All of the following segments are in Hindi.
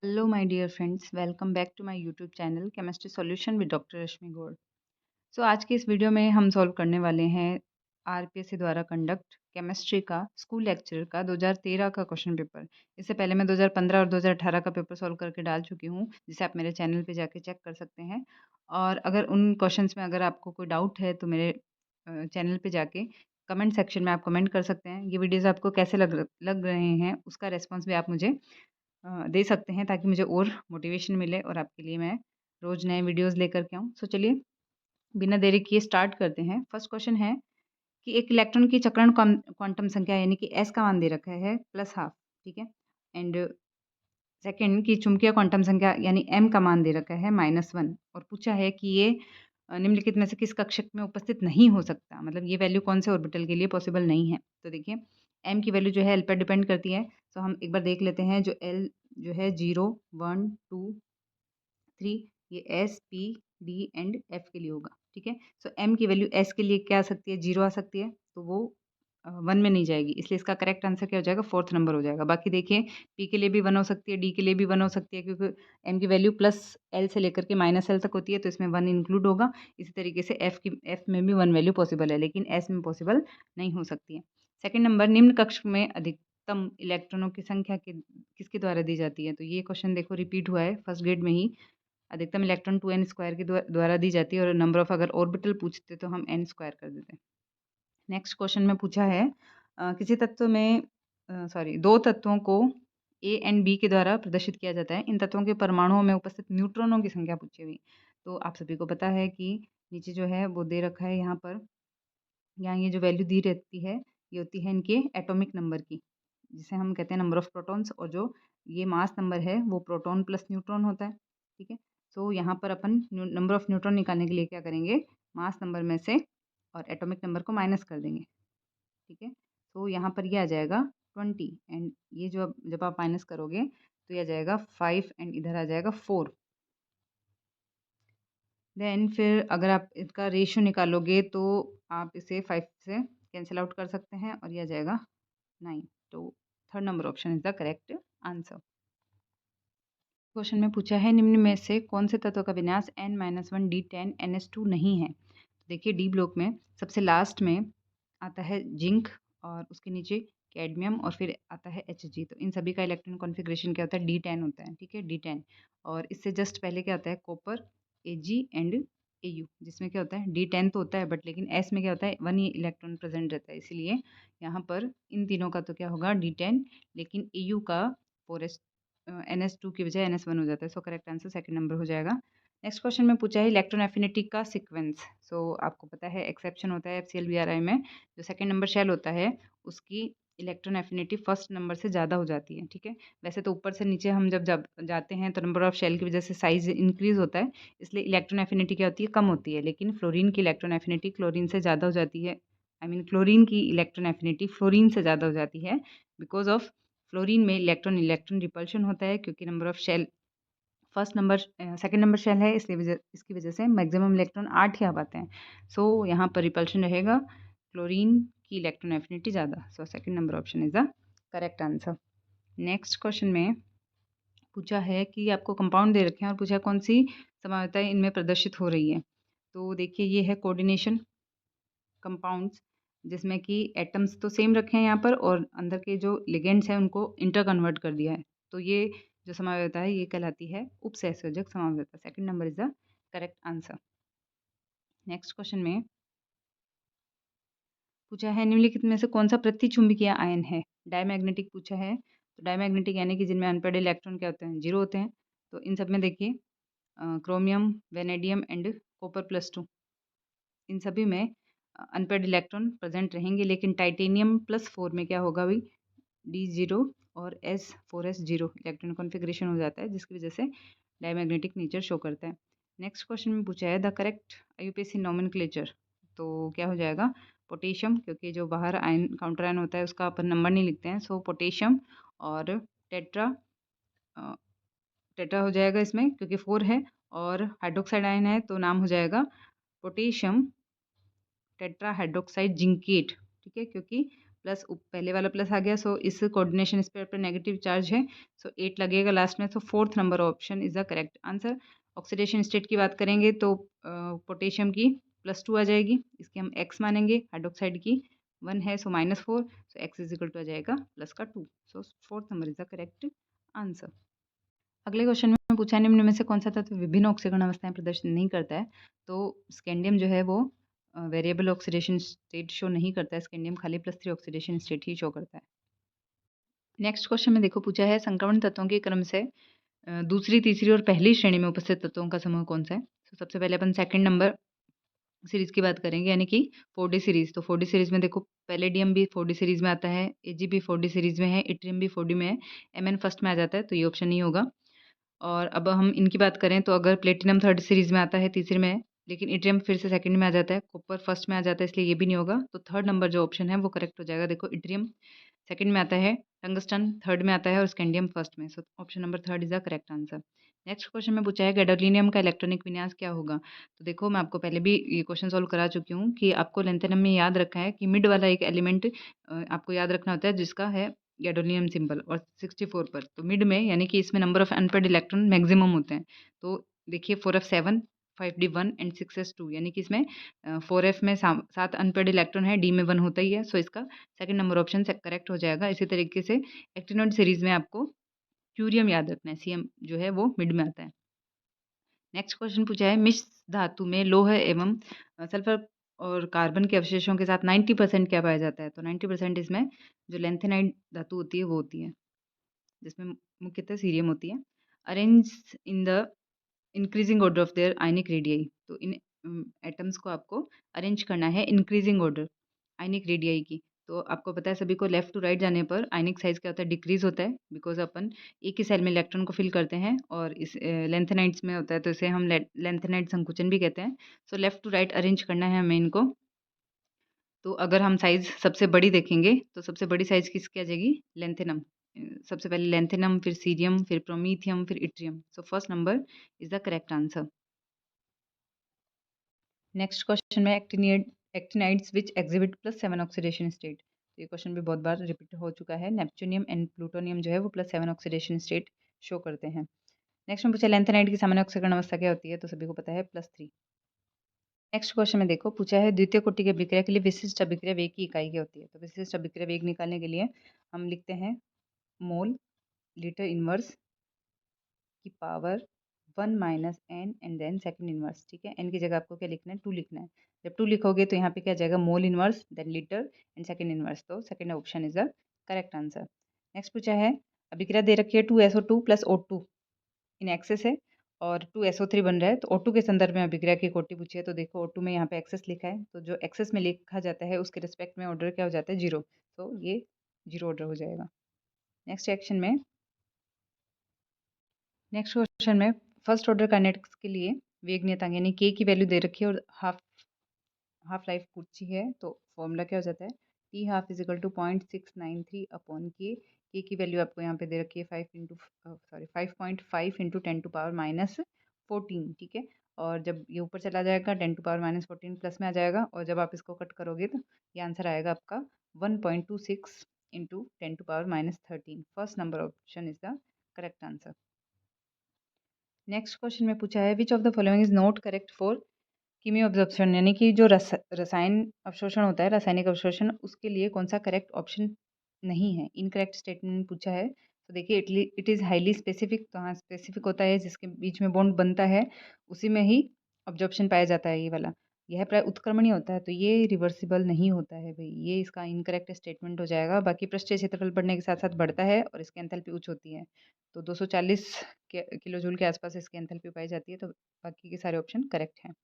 Hello, my dear friends. Welcome back to my YouTube channel Chemistry Solution with Dr. रश्मि गौड़। आज की इस वीडियो में हम सॉल्व करने वाले हैं आरपीएससी द्वारा कंडक्ट केमिस्ट्री का स्कूल लेक्चर का 2013 का क्वेश्चन पेपर। इससे पहले मैं 2015 और 2018 का पेपर सॉल्व करके डाल चुकी हूँ, जिसे आप मेरे चैनल पे जाके चेक कर सकते हैं। और अगर उन क्वेश्चंस में अगर आपको कोई डाउट है तो मेरे चैनल पे जाके कमेंट सेक्शन में आप कमेंट कर सकते हैं। ये वीडियोज़ आपको कैसे लग रहे हैं उसका रिस्पॉन्स भी आप मुझे दे सकते हैं, ताकि मुझे और मोटिवेशन मिले और आपके लिए मैं रोज़ नए वीडियोज़ लेकर के आऊँ। चलिए बिना देरी किए स्टार्ट करते हैं। फर्स्ट क्वेश्चन है कि एक इलेक्ट्रॉन की चक्रण क्वांटम संख्या यानी कि एस का मान दे रखा है +½ ठीक है। एंड सेकंड की चुंबकीय क्वांटम संख्या यानी एम का मान दे रखा है -1 और पूछा है कि ये निम्नलिखित में से किस कक्षक में उपस्थित नहीं हो सकता, मतलब ये वैल्यू कौन से ऑर्बिटल के लिए पॉसिबल नहीं है। तो देखिए एम की वैल्यू जो है एल पर डिपेंड करती है। हम एक बार देख लेते हैं। जो एल जो है 0 1 2 3 ये S P D and F के लिए होगा, ठीक है। एम की वैल्यू एस के लिए क्या आ सकती है, 0 आ सकती है, तो वो 1 में नहीं जाएगी, इसलिए इसका करेक्ट आंसर क्या हो जाएगा, 4th नंबर हो जाएगा। बाकी देखिए पी के लिए भी 1 हो सकती है, डी के लिए भी 1 हो सकती है, क्योंकि एम की वैल्यू प्लस एल से लेकर के माइनस एल तक होती है, तो इसमें 1 इंक्लूड होगा। इसी तरीके से एफ में भी 1 वैल्यू पॉसिबल है, लेकिन एस में पॉसिबल नहीं हो सकती है। सेकेंड नंबर, निम्न कक्ष में अधिकतम इलेक्ट्रॉनों की संख्या किसके द्वारा दी जाती है। तो ये क्वेश्चन देखो रिपीट हुआ है फर्स्ट ग्रेड में ही। अधिकतम इलेक्ट्रॉन 2n स्क्वायर के द्वारा दी जाती है, और नंबर ऑफ अगर ऑर्बिटल पूछते तो हम n स्क्वायर कर देते हैं। नेक्स्ट क्वेश्चन में पूछा है किसी तत्व में दो तत्वों को ए एंड बी के द्वारा प्रदर्शित किया जाता है। इन तत्वों के परमाणुओं में उपस्थित न्यूट्रॉनों की संख्या पूछी हुई। तो आप सभी को पता है कि नीचे जो है वो दे रखा है यहाँ पर। यहाँ ये जो वैल्यू दी रहती है ये होती है इनके एटॉमिक नंबर की, जिसे हम कहते हैं नंबर ऑफ प्रोटॉन्स, और जो ये मास नंबर है वो प्रोटॉन प्लस न्यूट्रॉन होता है, ठीक है। यहाँ पर अपन नंबर ऑफ न्यूट्रॉन निकालने के लिए क्या करेंगे, मास नंबर में से और एटॉमिक नंबर को माइनस कर देंगे, ठीक है। यहाँ पर ये आ जाएगा 20, एंड ये जो जब आप माइनस करोगे तो ये आ जाएगा 5 एंड इधर आ जाएगा 4। देन फिर अगर आप इसका रेशियो निकालोगे तो आप इसे 5 से कैंसिल आउट कर सकते हैं और ये आ जाएगा 9। तो third number option is the correct answer. Question में पूछा है निम्न में से कौन से तत्व का विन्यास N-1D10NS2 नहीं है। तो देखिए डी ब्लॉक में सबसे लास्ट में आता है जिंक, और उसके नीचे कैडमियम, और फिर आता है Hg। तो इन सभी का इलेक्ट्रॉन कॉन्फ़िगरेशन क्या होता है, D10 होता है, ठीक है, D10। और इससे जस्ट पहले क्या होता है, कॉपर, Ag एंड Au, जिसमें क्या होता है D10 तो होता है, बट लेकिन S में क्या होता है 1 ही इलेक्ट्रॉन प्रेजेंट रहता है, इसलिए यहाँ पर इन तीनों का तो क्या होगा D10, लेकिन Au का 4s NS2 की बजाय NS1 हो जाता है। करेक्ट आंसर सेकंड नंबर हो जाएगा। नेक्स्ट क्वेश्चन में पूछा है इलेक्ट्रॉन एफिनिटी का सीक्वेंस। आपको पता है एक्सेप्शन होता है FCl BRI में, जो सेकंड नंबर शेल होता है उसकी इलेक्ट्रॉन एफिनिटी फर्स्ट नंबर से ज़्यादा हो जाती है, ठीक है। वैसे तो ऊपर से नीचे हम जब जाते हैं तो नंबर ऑफ शेल की वजह से साइज इंक्रीज होता है, इसलिए इलेक्ट्रॉन एफिनिटी क्या होती है, कम होती है। लेकिन फ्लोरीन की इलेक्ट्रॉन एफिनिटी क्लोरीन से ज़्यादा हो जाती है। क्लोरीन की इलेक्ट्रॉन एफिनिटी फ्लोरीन से ज़्यादा हो जाती है, बिकॉज ऑफ फ्लोरीन में इलेक्ट्रॉन इलेक्ट्रॉन रिपल्शन होता है, क्योंकि number of shell first number second number shell है, इसलिए इसकी वजह से मैक्सिमम इलेक्ट्रॉन 8 ही आ पाते हैं। यहाँ पर रिपल्शन रहेगा, क्लोरीन की इलेक्ट्रॉन एफिनिटी ज़्यादा। Second number option is the correct answer. Next question में पूछा है कि आपको कंपाउंड दे रखे हैं और पूछा है कौन सी समानताएं इनमें प्रदर्शित हो रही है। तो देखिए ये है कोऑर्डिनेशन कंपाउंड्स, जिसमें कि एटम्स तो सेम रखे हैं यहाँ पर, और अंदर के जो लिगेंड्स हैं उनको इंटर कन्वर्ट कर दिया है। तो ये जो समावयवता है ये कहलाती है उपसहसंयोजक समावयवता। Second number is the correct answer. Next question में पूछा है निम्नलिखित में से कौन सा प्रतिचुंबकीय आयन है। डायमैग्नेटिक पूछा है, तो डायमैग्नेटिक यानी कि जिनमें अनपेड इलेक्ट्रॉन क्या होते हैं, 0 होते हैं। तो इन सब में देखिए क्रोमियम, वेनेडियम एंड कॉपर +2, इन सभी में अनपेड इलेक्ट्रॉन प्रेजेंट रहेंगे। लेकिन टाइटेनियम +4 में क्या होगा भाई, D0 और S4S0 इलेक्ट्रॉन कॉन्फ़िगरेशन हो जाता है, जिसकी वजह से डायमैग्नेटिक नेचर शो करता है। नेक्स्ट क्वेश्चन में पूछा है द करेक्ट IUPAC नोमेनक्लेचर। तो क्या हो जाएगा, पोटेशियम, क्योंकि जो बाहर आयन काउंटर आयन होता है उसका अपन नंबर नहीं लिखते हैं, पोटेशियम। और टेट्रा टेट्रा हो जाएगा इसमें, क्योंकि 4 है, और हाइड्रोक्साइड आयन है तो नाम हो जाएगा पोटेशियम टेट्रा हाइड्रोक्साइड जिंकेट, ठीक है, क्योंकि प्लस पहले वाला प्लस आ गया, सो इस कोऑर्डिनेशन स्पेयर पर नेगेटिव चार्ज है, सो 8 लगेगा लास्ट में। So fourth number option is the correct answer. Oxidation state की बात करेंगे तो पोटेशियम की +2 आ जाएगी, इसके हम x मानेंगे। हाइड्रोक्साइड की 1 है, so -4, so x is equal to आ जाएगा प्लस का 2। So fourth number is the correct answer. अगले क्वेश्चन में पूछा है निम्न में से कौन सा तत्व विभिन्न ऑक्सीकरण अवस्थाएं प्रदर्शित नहीं करता है। तो स्कैंडियम जो है वो वेरिएबल ऑक्सीडेशन स्टेट शो नहीं करता है, स्कैंडियम खाली +3 ऑक्सीडेशन स्टेट ही शो करता है। नेक्स्ट क्वेश्चन में देखो पूछा है संक्रमण तत्वों के क्रम से दूसरी, तीसरी और पहली श्रेणी में उपस्थित तत्वों का समूह कौन सा है। तो सबसे पहले अपन सेकंड नंबर सीरीज की बात करेंगे, यानी कि 4D सीरीज। तो 4D सीरीज में देखो पैलेडियम भी 4D सीरीज में आता है, Ag भी 4D सीरीज में है, इट्रियम भी 4D में है, Mn फर्स्ट में आ जाता है, तो ये ऑप्शन नहीं होगा। और अब हम इनकी बात करें तो अगर प्लेटिनम थर्ड सीरीज में आता है, तीसरे में है, लेकिन इट्रियम फिर से सेकंड में आ जाता है, कॉपर फर्स्ट में आ जाता है, इसलिए ये भी नहीं होगा। तो थर्ड नंबर जो ऑप्शन है वो करेक्ट हो जाएगा। देखो इट्रियम सेकंड में आता है, टंगस्टन थर्ड में आता है और स्कैंडियम फर्स्ट में। सो option number third is the correct answer. Next question में पूछा है गैडोलिनियम का इलेक्ट्रॉनिक विन्यास क्या होगा। तो देखो मैं आपको पहले भी ये क्वेश्चन सॉल्व करा चुकी हूँ कि आपको लेंथेनम में याद रखा है कि मिड वाला एक एलिमेंट आपको याद रखना होता है जिसका है गैडोलिनियम सिंबल और 64 पर। तो मिड में यानी कि इसमें number of unpaired electron maximum होते हैं। तो देखिए 4f7, 5d1 एंड 6s2, यानी कि इसमें 4f में 7 अनपेड इलेक्ट्रॉन है, डी में 1 होता ही है। सो इसका सेकंड नंबर ऑप्शन से करेक्ट हो जाएगा। इसी तरीके से एक्टिनोइड सीरीज में आपको क्यूरियम याद रखना है, सीएम जो है वो मिड में आता है। नेक्स्ट क्वेश्चन पूछा है मिश्र धातु में लौह एवं सल्फर और कार्बन के अवशेषों के साथ 90% क्या पाया जाता है। तो 90% इसमें जो लेंथेनाइड धातु होती है वो होती है, जिसमें मुख्यतः सीरियम होती है। Arrange in the increasing order of their ionic radii. तो इन एटम्स को आपको अरेंज करना है इंक्रीजिंग ऑर्डर आयनिक रेडियाई की। तो आपको पता है सभी को लेफ्ट टू राइट जाने पर आयनिक साइज क्या होता है, डिक्रीज होता है, बिकॉज अपन एक ही सेल में इलेक्ट्रॉन को फिल करते हैं और इस लेंथेनाइड्स में होता है, तो इसे हम लेंथेनाइड संकुचन भी कहते हैं। So left to right arrange करना है हमें इनको। तो अगर हम साइज सबसे बड़ी देखेंगे तो सबसे बड़ी साइज किसकी आ जाएगी, लेंथेनम। सबसे पहले लेंथेनम, फिर सीरियम, फिर प्रोमीथियम, फिर yttrium. So first number is the correct answer. Next question में actinides which exhibit +7 oxidation state. तो ये क्वेश्चन भी बहुत बार रिपीट हो चुका है। नेपच्यूनियम एंड प्लूटोनियम जो है वो +7 ऑक्सीडेशन स्टेट शो करते हैं। नेक्स्ट में पूछा लेंथेनाइड की सामान्य ऑक्सीकरण अवस्था क्या होती है। तो सभी को पता है +3। नेक्स्ट क्वेश्चन में देखो पूछा है द्वितीय कोटि की अभिक्रिया के लिए विशिष्ट अभिक्रिया वेग की इकाई क्या होती है। तो विशिष्ट अभिक्रिया वेग निकालने के लिए हम लिखते हैं मोल लीटर इनवर्स की power 1 minus N and then second inverse. ठीक है, एन की जगह आपको क्या लिखना है, 2 लिखना है। जब 2 लिखोगे तो यहाँ पे क्या जाएगा, mole inverse then litre and second inverse. तो second option is the correct answer. Next पूछा है अभिक्रिया दे रखी है 2SO2 + O2 इन एक्सेस है और 2SO3 बन रहा है। तो O2 के संदर्भ में अभिक्रिया की कोटि पूछी है। तो देखो O2 में यहाँ पे एक्सेस लिखा है, तो जो एक्सेस में लिखा जाता है उसके रिस्पेक्ट में ऑर्डर क्या हो जाता है, 0। तो ये 0 ऑर्डर हो जाएगा। नेक्स्ट एक्शन में नेक्स्ट क्वेश्चन में फर्स्ट ऑर्डर काइनेटिक्स के लिए वेग नियतांक यानी के की वैल्यू दे रखी है और हाफ लाइफ पूछी है। तो फॉर्मूला क्या हो जाता है, T half is equal to 0.693 upon के की वैल्यू आपको यहाँ पे दे रखी है 5.5 इंटू 10⁻14। ठीक है, और जब ये ऊपर चला जाएगा 10⁻14 प्लस में आ जाएगा, और जब आप इसको कट करोगे तो ये आंसर आएगा आपका 1.26 into 10⁻13। First number option is the correct answer. Next question में पूछा है which of the following is not correct for chemo absorption, यानी कि जो रसायन अवशोषण होता है, रासायनिक अवशोषण, उसके लिए कौन सा करेक्ट ऑप्शन नहीं है। इनकरेक्ट स्टेटमेंट पूछा है। तो देखिए इट इज़ हाईली स्पेसिफिक। तो हाँ, स्पेसिफिक होता है जिसके बीच में बॉन्ड बनता है उसी में ही अब्जॉर्प्शन पाया जाता है, ये वाला। यह प्राय उत्क्रमणीय होता है, तो ये रिवर्सिबल नहीं होता है भाई, ये इसका इनकरेक्ट स्टेटमेंट हो जाएगा। बाकी पृष्ठीय क्षेत्रफल बढ़ने के साथ साथ बढ़ता है और इसकी एंथैल्पी उच्च होती है। तो 240 किलो जूल के आसपास इसकी एंथैल्पी पाई जाती है। तो बाकी के सारे ऑप्शन करेक्ट हैं।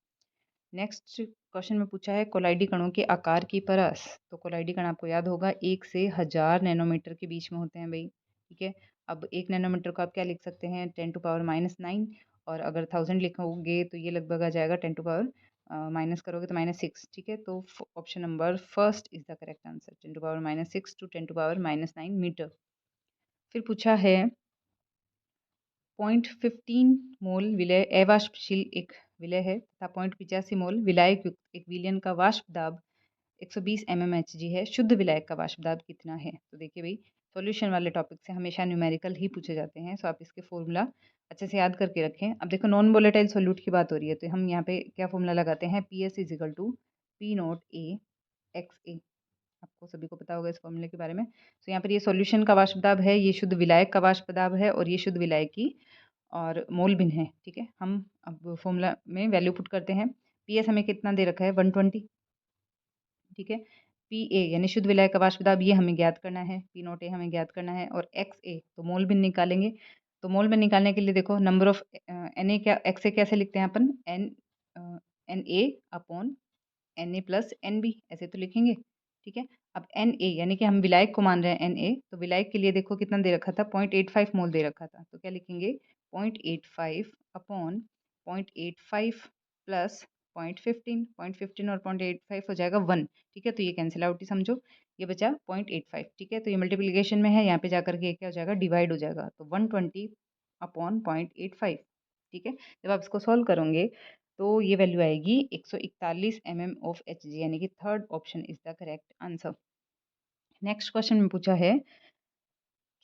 नेक्स्ट क्वेश्चन में पूछा है कोलाइडी कणों के आकार की परस। तो कोलाइडी कण आपको याद होगा 1 से 1000 नैनोमीटर के बीच में होते हैं भाई। ठीक है, अब 1 नैनोमीटर को आप क्या लिख सकते हैं, 10⁻⁹ और अगर 1000 लिखोगे तो ये लगभग आ जाएगा 10 माइनस करोगे तो -6। ठीक है, तो option number first is the correct answer, 10⁻6 to 10⁻9 metre. फिर पूछा है 0.15 मोल विलय अवाष्पशील एक विलय है तथा 0.85 मोल विलायक युक्त एक विलयन का वाष्प दाब 120 mmHg है। शुद्ध विलायक का वाष्प दाब कितना है? तो देखिए भाई, सॉल्यूशन वाले टॉपिक से हमेशा न्यूमेरिकल ही पूछे जाते हैं, सो आप इसके फॉर्मूला अच्छे से याद करके रखें। अब देखो, नॉन वोलेटाइल सोल्यूट की बात हो रही है, तो हम यहाँ पे क्या फॉर्मूला लगाते हैं? PS is equal to P naught A X A. आपको सभी को पता होगा इस फॉर्मूले के बारे में। तो यहाँ पर ये सॉल्यूशन का वाष्प दाब है, ये शुद्ध विलायक का वाष्प दाब है, और ये शुद्ध विलायक की और मोल भिन्न है। ठीक है, हम अब फॉर्मूला में वैल्यू पुट करते हैं। PS हमें कितना दे रखा है? 120। ठीक है, PA यानी शुद्ध विलायक का वाष्प दाब, ये हमें ज्ञात करना है। P0A हमें ज्ञात करना है, और XA तो मोल भिन्न निकालेंगे। तो मोल भिन्न निकालने के लिए देखो, नंबर ऑफ Na क्या, XA कैसे लिखते हैं अपन? Na upon Na plus NB, ऐसे तो लिखेंगे। ठीक है, अब Na यानी कि हम विलायक को मान रहे हैं Na, तो विलायक के लिए देखो कितना दे रखा था? 0.85 मोल दे रखा था, तो क्या लिखेंगे? 0.85 अपॉन 0.85 प्लस 0.15 और 0.85 हो जाएगा 1। ठीक है, तो ये कैंसिल आउट ही समझो, ये बचा 0.85। ठीक है, तो ये मल्टीप्लिकेशन में है, यहाँ पे जाकर के क्या हो जाएगा? डिवाइड हो जाएगा, तो 120 अपॉन 0.85। ठीक है, जब आप इसको सॉल्व करोगे तो ये वैल्यू आएगी 141 mm ऑफ Hg, यानी कि third option is the correct answer. Next question में पूछा है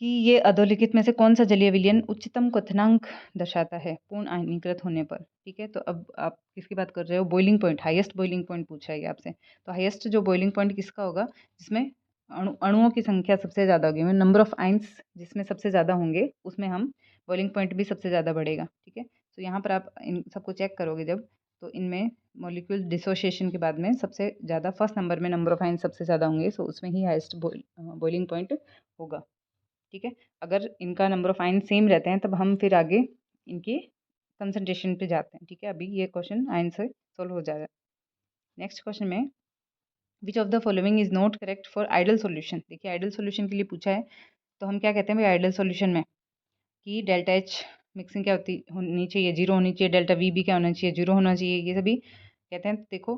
कि ये अधोलिखित में से कौन सा जलीय विलयन उच्चतम क्वथनांक दर्शाता है पूर्ण आयनीकृत होने पर? ठीक है, तो अब आप किसकी बात कर रहे हो? Boiling point, highest boiling point पूछा है ये आपसे। तो हाईएस्ट जो बॉइलिंग पॉइंट किसका होगा? जिसमें अणुओं की संख्या सबसे ज़्यादा होगी, नंबर ऑफ आइंस जिसमें सबसे ज़्यादा होंगे, उसमें हम बॉइलिंग पॉइंट भी सबसे ज़्यादा बढ़ेगा। ठीक है, तो यहाँ पर आप इन सबको चेक करोगे जब, तो इनमें मॉलिक्यूल डिसोसिएशन के बाद में सबसे ज़्यादा फर्स्ट नंबर में नंबर ऑफ आइंस सबसे ज़्यादा होंगे, सो उसमें ही हाईएस्ट बॉइलिंग पॉइंट होगा। ठीक है, अगर इनका नंबर ऑफ आयन सेम रहते हैं तब हम फिर आगे इनकी कंसंट्रेशन पे जाते हैं। ठीक है, अभी ये क्वेश्चन आयन से सोल्व हो जाएगा। नेक्स्ट क्वेश्चन में, which of the following is not correct for ideal solution? देखिए, आइडल सॉल्यूशन के लिए पूछा है, तो हम क्या कहते हैं भाई आइडल सॉल्यूशन में? कि डेल्टा एच मिक्सिंग क्या होनी चाहिए? 0 होनी चाहिए। डेल्टा वी भी क्या होना चाहिए? 0 होना चाहिए। ये सभी कहते हैं। देखो,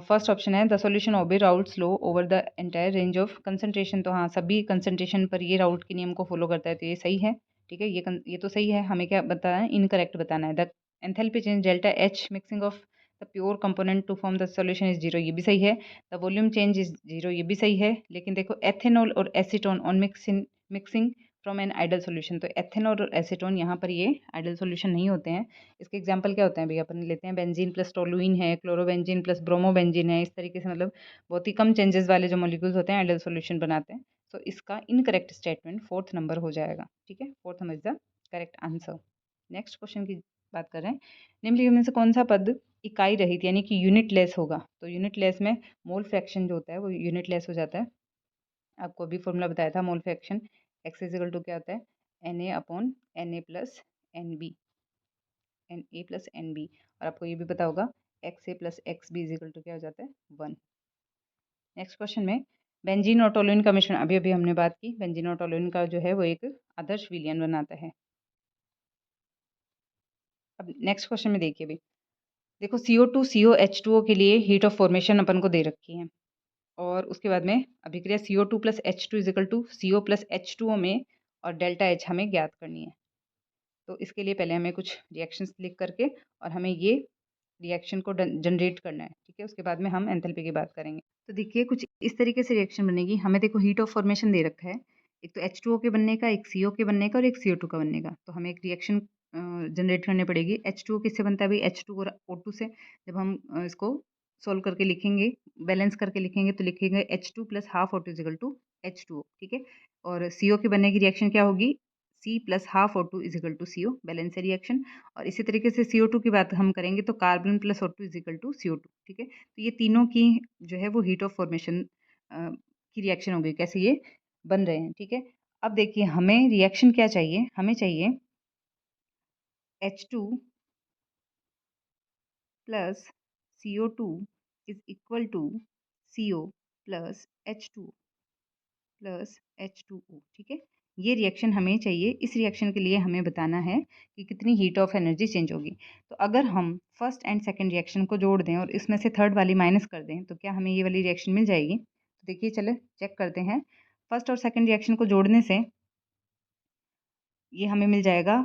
फर्स्ट ऑप्शन है the solution obeys Raoult's law over the entire range of concentration. तो हाँ, सभी कंसंट्रेशन पर ये राउल्ट के नियम को फॉलो करता है, तो ये सही है। ठीक है, ये तो सही है। हमें क्या बताना है? इनकरेक्ट बताना है। The enthalpy change delta H mixing of the pure component to form the solution is 0, ये भी सही है। द वॉल्यूम चेंज इज 0, ये भी सही है। लेकिन देखो, एथेनॉल और acetone on mixing from an ideal solution, तो एथेनॉल और एसीटोन यहाँ पर ये आइडल सॉल्यूशन नहीं होते हैं। इसके एग्जांपल क्या होते हैं भैया? अपन लेते हैं बेंजीन प्लस टोलुइन है, क्लोरोबेंजीन प्लस ब्रोमोबेंजीन है। इस तरीके से मतलब बहुत ही कम चेंजेस वाले जो मॉलिक्यूल्स होते हैं आइडल सॉल्यूशन बनाते हैं। तो इसका इनकरेक्ट स्टेटमेंट फोर्थ नंबर हो जाएगा। ठीक है, fourth number is the correct answer. Next question की बात कर रहे हैं, निम्नलिखित में से कौन सा पद इकाई रहित यानी कि यूनिट लेस होगा? तो यूनिट लेस में मोल फ्रैक्शन जो होता है वो यूनिट लेस हो जाता है। आपको अभी फॉर्मूला बताया था mole fraction, X is equal to क्या होता है? N A upon N A plus N B, N A plus N B. और आपको ये भी पता होगा X A plus X B is equal to क्या हो जाता है? 1। नेक्स्ट क्वेश्चन में, बेंजीन और टोलुइन का मिश्रण, अभी अभी हमने बात की, बेंजीन और टोलुइन का जो है वो एक आदर्श विलयन बनाता है। अब नेक्स्ट क्वेश्चन में देखिए भी, देखो CO2 COH2O के लिए हीट ऑफ फॉर्मेशन अपन को दे रखी है, और उसके बाद में अभिक्रिया CO2 plus H2 is equal to CO plus H2O में, और डेल्टा H हमें ज्ञात करनी है। तो इसके लिए पहले हमें कुछ रिएक्शंस लिख करके और हमें ये रिएक्शन को जनरेट करना है। ठीक है, उसके बाद में हम एंथैल्पी की बात करेंगे। तो देखिए, कुछ इस तरीके से रिएक्शन बनेगी। हमें देखो हीट ऑफ फॉर्मेशन दे रखा है, एक तो H2O के बनने का, एक CO के बनने का, और एक CO2 का बनने का। तो हमें एक रिएक्शन जनरेट करनी पड़ेगी। H2O किससे बनता है भाई? H2 और O2 से। जब हम इसको सोल्व करके लिखेंगे, बैलेंस करके लिखेंगे, तो लिखेंगे H2 plus half O2 is equal to H2O। ठीक है, और CO के बनने की रिएक्शन क्या होगी? C plus half O2 is equal to CO, balance है रिएक्शन। और इसी तरीके से CO2 की बात हम करेंगे, तो carbon plus O2 is equal to CO2। ठीक है, तो ये तीनों की जो है वो हीट ऑफ फॉर्मेशन की रिएक्शन होगी, कैसे ये बन रहे हैं। ठीक है, अब देखिए, हमें रिएक्शन क्या चाहिए? हमें चाहिए H2 plus CO2 is equal to CO plus H2 plus H2O। ठीक है, ये रिएक्शन हमें चाहिए। इस रिएक्शन के लिए हमें बताना है कि कितनी हीट ऑफ एनर्जी चेंज होगी। तो अगर हम फर्स्ट एंड सेकंड रिएक्शन को जोड़ दें और इसमें से थर्ड वाली माइनस कर दें, तो क्या हमें ये वाली रिएक्शन मिल जाएगी? तो देखिए, चले चेक करते हैं। फर्स्ट और सेकंड रिएक्शन को जोड़ने से ये हमें मिल जाएगा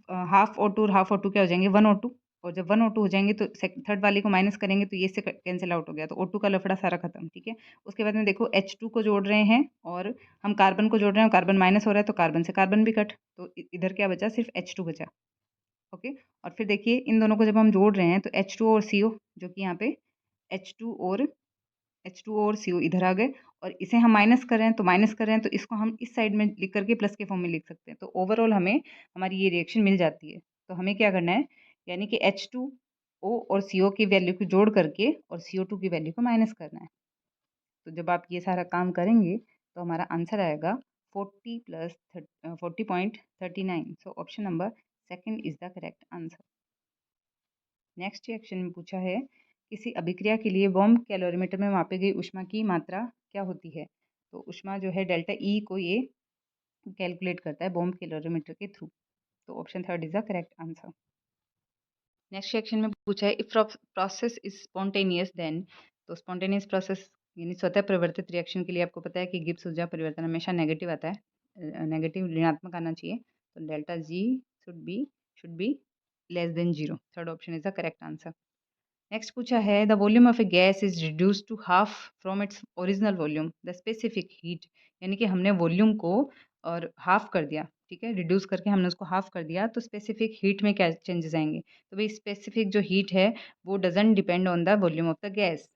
हाफ O2 और हाफ O2 क्या हो जाएंगे? 1 O2। और जब 1 O2 हो जाएँगे तो थर्ड वाले को माइनस करेंगे तो ये इससे कैंसल आउट हो गया, तो O2 का लफड़ा सारा खत्म, ठीक है। उसके बाद में देखो H2 को जोड़ रहे हैं और हम कार्बन को जोड़ रहे हैं, कार्बन माइनस हो रहा है तो कार्बन से कार्बन भी कट, तो इधर क्या बचा, सिर्फ H2 बचा। ओके, और फिर देखिए इन दोनों को जब हम जोड़ रहे हैं तो H2 और CO, जो कि यहाँ पे H2 और CO इधर आ गए, और इसे हम माइनस कर रहे हैं, तो माइनस कर रहे हैं तो इसको हम इस साइड में लिख करके प्लस के फॉर्म में लिख सकते हैं, तो ओवरऑल हमें हमारी ये रिएक्शन मिल जाती है। तो हमें क्या करना है, यानी कि H2O और CO की वैल्यू को जोड़ करके और CO2 की वैल्यू को माइनस करना है। तो जब आप ये सारा काम करेंगे तो हमारा आंसर आएगा 40 plus 40.39। So option number second is the correct answer. Next reaction में पूछा है, किसी अभिक्रिया के लिए बॉम्ब कैलोरीमीटर में मापी गई ऊष्मा की मात्रा क्या होती है। तो ऊष्मा जो है डेल्टा ई को ये कैलकुलेट करता है बॉम्ब कैलोरीमीटर के थ्रू। तो option third is the correct answer. Next section में पूछा है, if process is spontaneous then. तो स्पॉन्टेनियस प्रोसेस यानी स्वतः प्रवर्तित रिएक्शन के लिए आपको पता है कि गिब्स ऊर्जा परिवर्तन हमेशा नेगेटिव आता है, नेगेटिव ऋणात्मक आना चाहिए। तो delta G should be less than 0। Third option is the correct answer. Next पूछा है, the volume of a gas is reduce to half from its original volume the specific heat. यानी कि हमने वॉल्यूम को और हाफ कर दिया, ठीक है, रिड्यूस करके हमने उसको हाफ कर दिया, तो स्पेसिफिक हीट में क्या चेंजेस आएंगे। तो भाई स्पेसिफिक जो हीट है वो doesn't depend on the volume of the gas.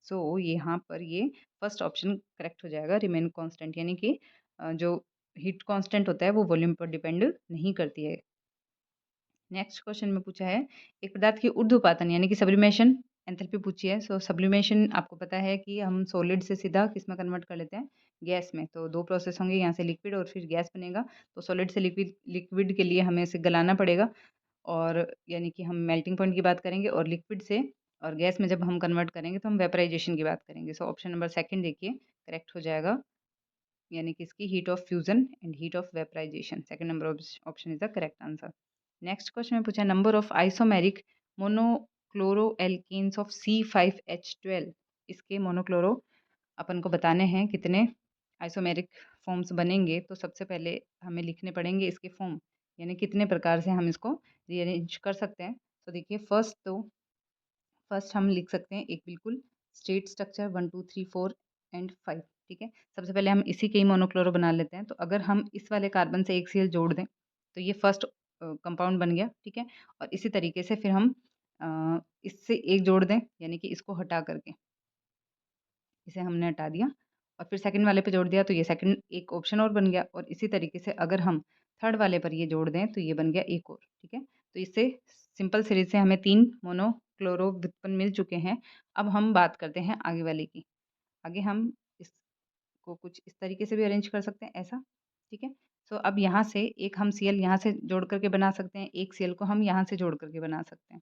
So यहाँ पर ये फर्स्ट ऑप्शन करेक्ट हो जाएगा, रिमेन कांस्टेंट, यानी कि जो हीट कांस्टेंट होता है वो वॉल्यूम पर डिपेंड नहीं करती है। नेक्स्ट क्वेश्चन में पूछा है, एक पदार्थ की ऊर्ध्वपातन यानी कि सब्लिमेशन एंथैल्पी पूछी है। सो सब्लिमेशन आपको पता है कि हम सॉलिड से सीधा किस में कन्वर्ट कर लेते हैं, गैस में। तो दो प्रोसेस होंगे, यहाँ से लिक्विड और फिर गैस बनेगा। तो सॉलिड से लिक्विड लिक्विड के लिए हमें इसे गलाना पड़ेगा, और यानी कि हम मेल्टिंग पॉइंट की बात करेंगे, और लिक्विड से और गैस में जब हम कन्वर्ट करेंगे तो हम वेपराइजेशन की बात करेंगे। सो ऑप्शन नंबर सेकंड देखिए करेक्ट हो जाएगा, यानी कि इसकी heat of fusion and heat of vaporisation. Second number option is the correct answer. Next question में पूछा, number of isomeric monochloroalkenes of C5H12। इसके मोनोक्लोरो अपन को बताने हैं कितने आइसोमेरिक फॉर्म्स बनेंगे। तो सबसे पहले हमें लिखने पड़ेंगे इसके फॉर्म, यानी कितने प्रकार से हम इसको रीअरेंज कर सकते हैं। तो देखिए फर्स्ट हम लिख सकते हैं एक बिल्कुल स्ट्रेट स्ट्रक्चर 1 2 3 4 एंड 5, ठीक है। सबसे पहले हम इसी के ही मोनोक्लोरो बना लेते हैं। तो अगर हम इस वाले कार्बन से एक Cl जोड़ दें तो ये फर्स्ट कंपाउंड बन गया, ठीक है। और इसी तरीके से फिर हम इससे एक जोड़ दें, यानी कि इसको हटा करके इसे हमने हटा दिया, और फिर सेकंड वाले पे जोड़ दिया तो ये सेकंड एक ऑप्शन और बन गया। और इसी तरीके से अगर हम थर्ड वाले पर ये जोड़ दें तो ये बन गया एक और, ठीक है। तो इससे सिंपल सीरीज से हमें 3 मोनोक्लोरो व्युत्पन्न मिल चुके हैं। अब हम बात करते हैं आगे वाले की। आगे हम इसको कुछ इस तरीके से भी अरेंज कर सकते हैं, ऐसा, ठीक है। सो अब यहाँ से एक हम Cl यहाँ से जोड़ करके बना सकते हैं, एक Cl को हम यहाँ से जोड़ करके बना सकते हैं,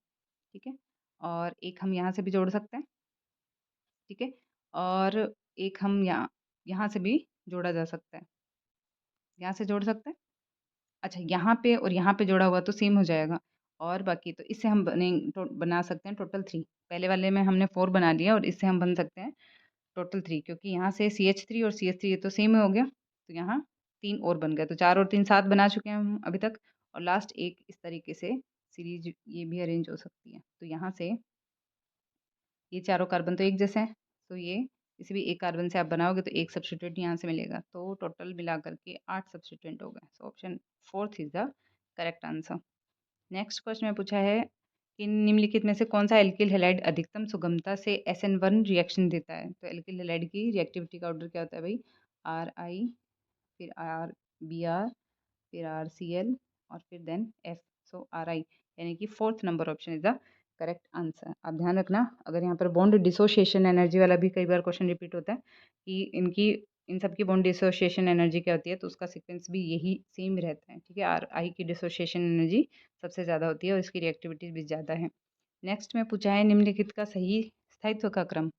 ठीक है। और एक हम यहाँ से भी जोड़ सकते हैं, ठीक है। और एक हम यहाँ यहाँ से भी जोड़ा जा सकता है, यहाँ से जोड़ सकते हैं। अच्छा, यहाँ पे और यहाँ पे जोड़ा हुआ तो सेम हो जाएगा। और बाकी तो इससे हम बना सकते हैं टोटल 3। पहले वाले में हमने 4 बना लिया और इससे हम बन सकते हैं टोटल 3, क्योंकि यहाँ से CH3 और CH3 ये तो सेम हो गया, तो यहाँ 3 और बन गए। तो 4 और 3 7 बना चुके हैं हम अभी तक। और लास्ट एक इस तरीके से सीरीज ये भी अरेंज हो सकती है। तो यहाँ से ये चारों कार्बन तो एक जैसे हैं, तो ये किसी भी एक कार्बन से आप बनाओगे तो एक सब्स्टिट्यूएंट यहाँ से मिलेगा। तो टोटल मिला करके 8 सब्स्टिट्यूएंट हो गए। सो option fourth is the correct answer. Next question में पूछा है कि निम्नलिखित में से कौन सा एल्किल हैलाइड अधिकतम सुगमता से SN1 रिएक्शन देता है। तो एल्किल हैलाइड की रिएक्टिविटी का ऑर्डर क्या होता है भाई, RI, फिर RBr, फिर RCl, और फिर देन F। सो RI, यानी कि fourth number option is the correct answer. आप ध्यान रखना, अगर यहाँ पर बॉन्ड डिसोसिएशन एनर्जी वाला भी कई बार क्वेश्चन रिपीट होता है कि इन सब की बॉन्ड डिसोसिएशन एनर्जी क्या होती है, तो उसका सीक्वेंस भी यही सेम रहता है, ठीक है। RI की डिसोसिएशन एनर्जी सबसे ज़्यादा होती है और इसकी रिएक्टिविटी भी ज़्यादा है। नेक्स्ट में पूछा है, निम्नलिखित का सही स्थायित्व का क्रम।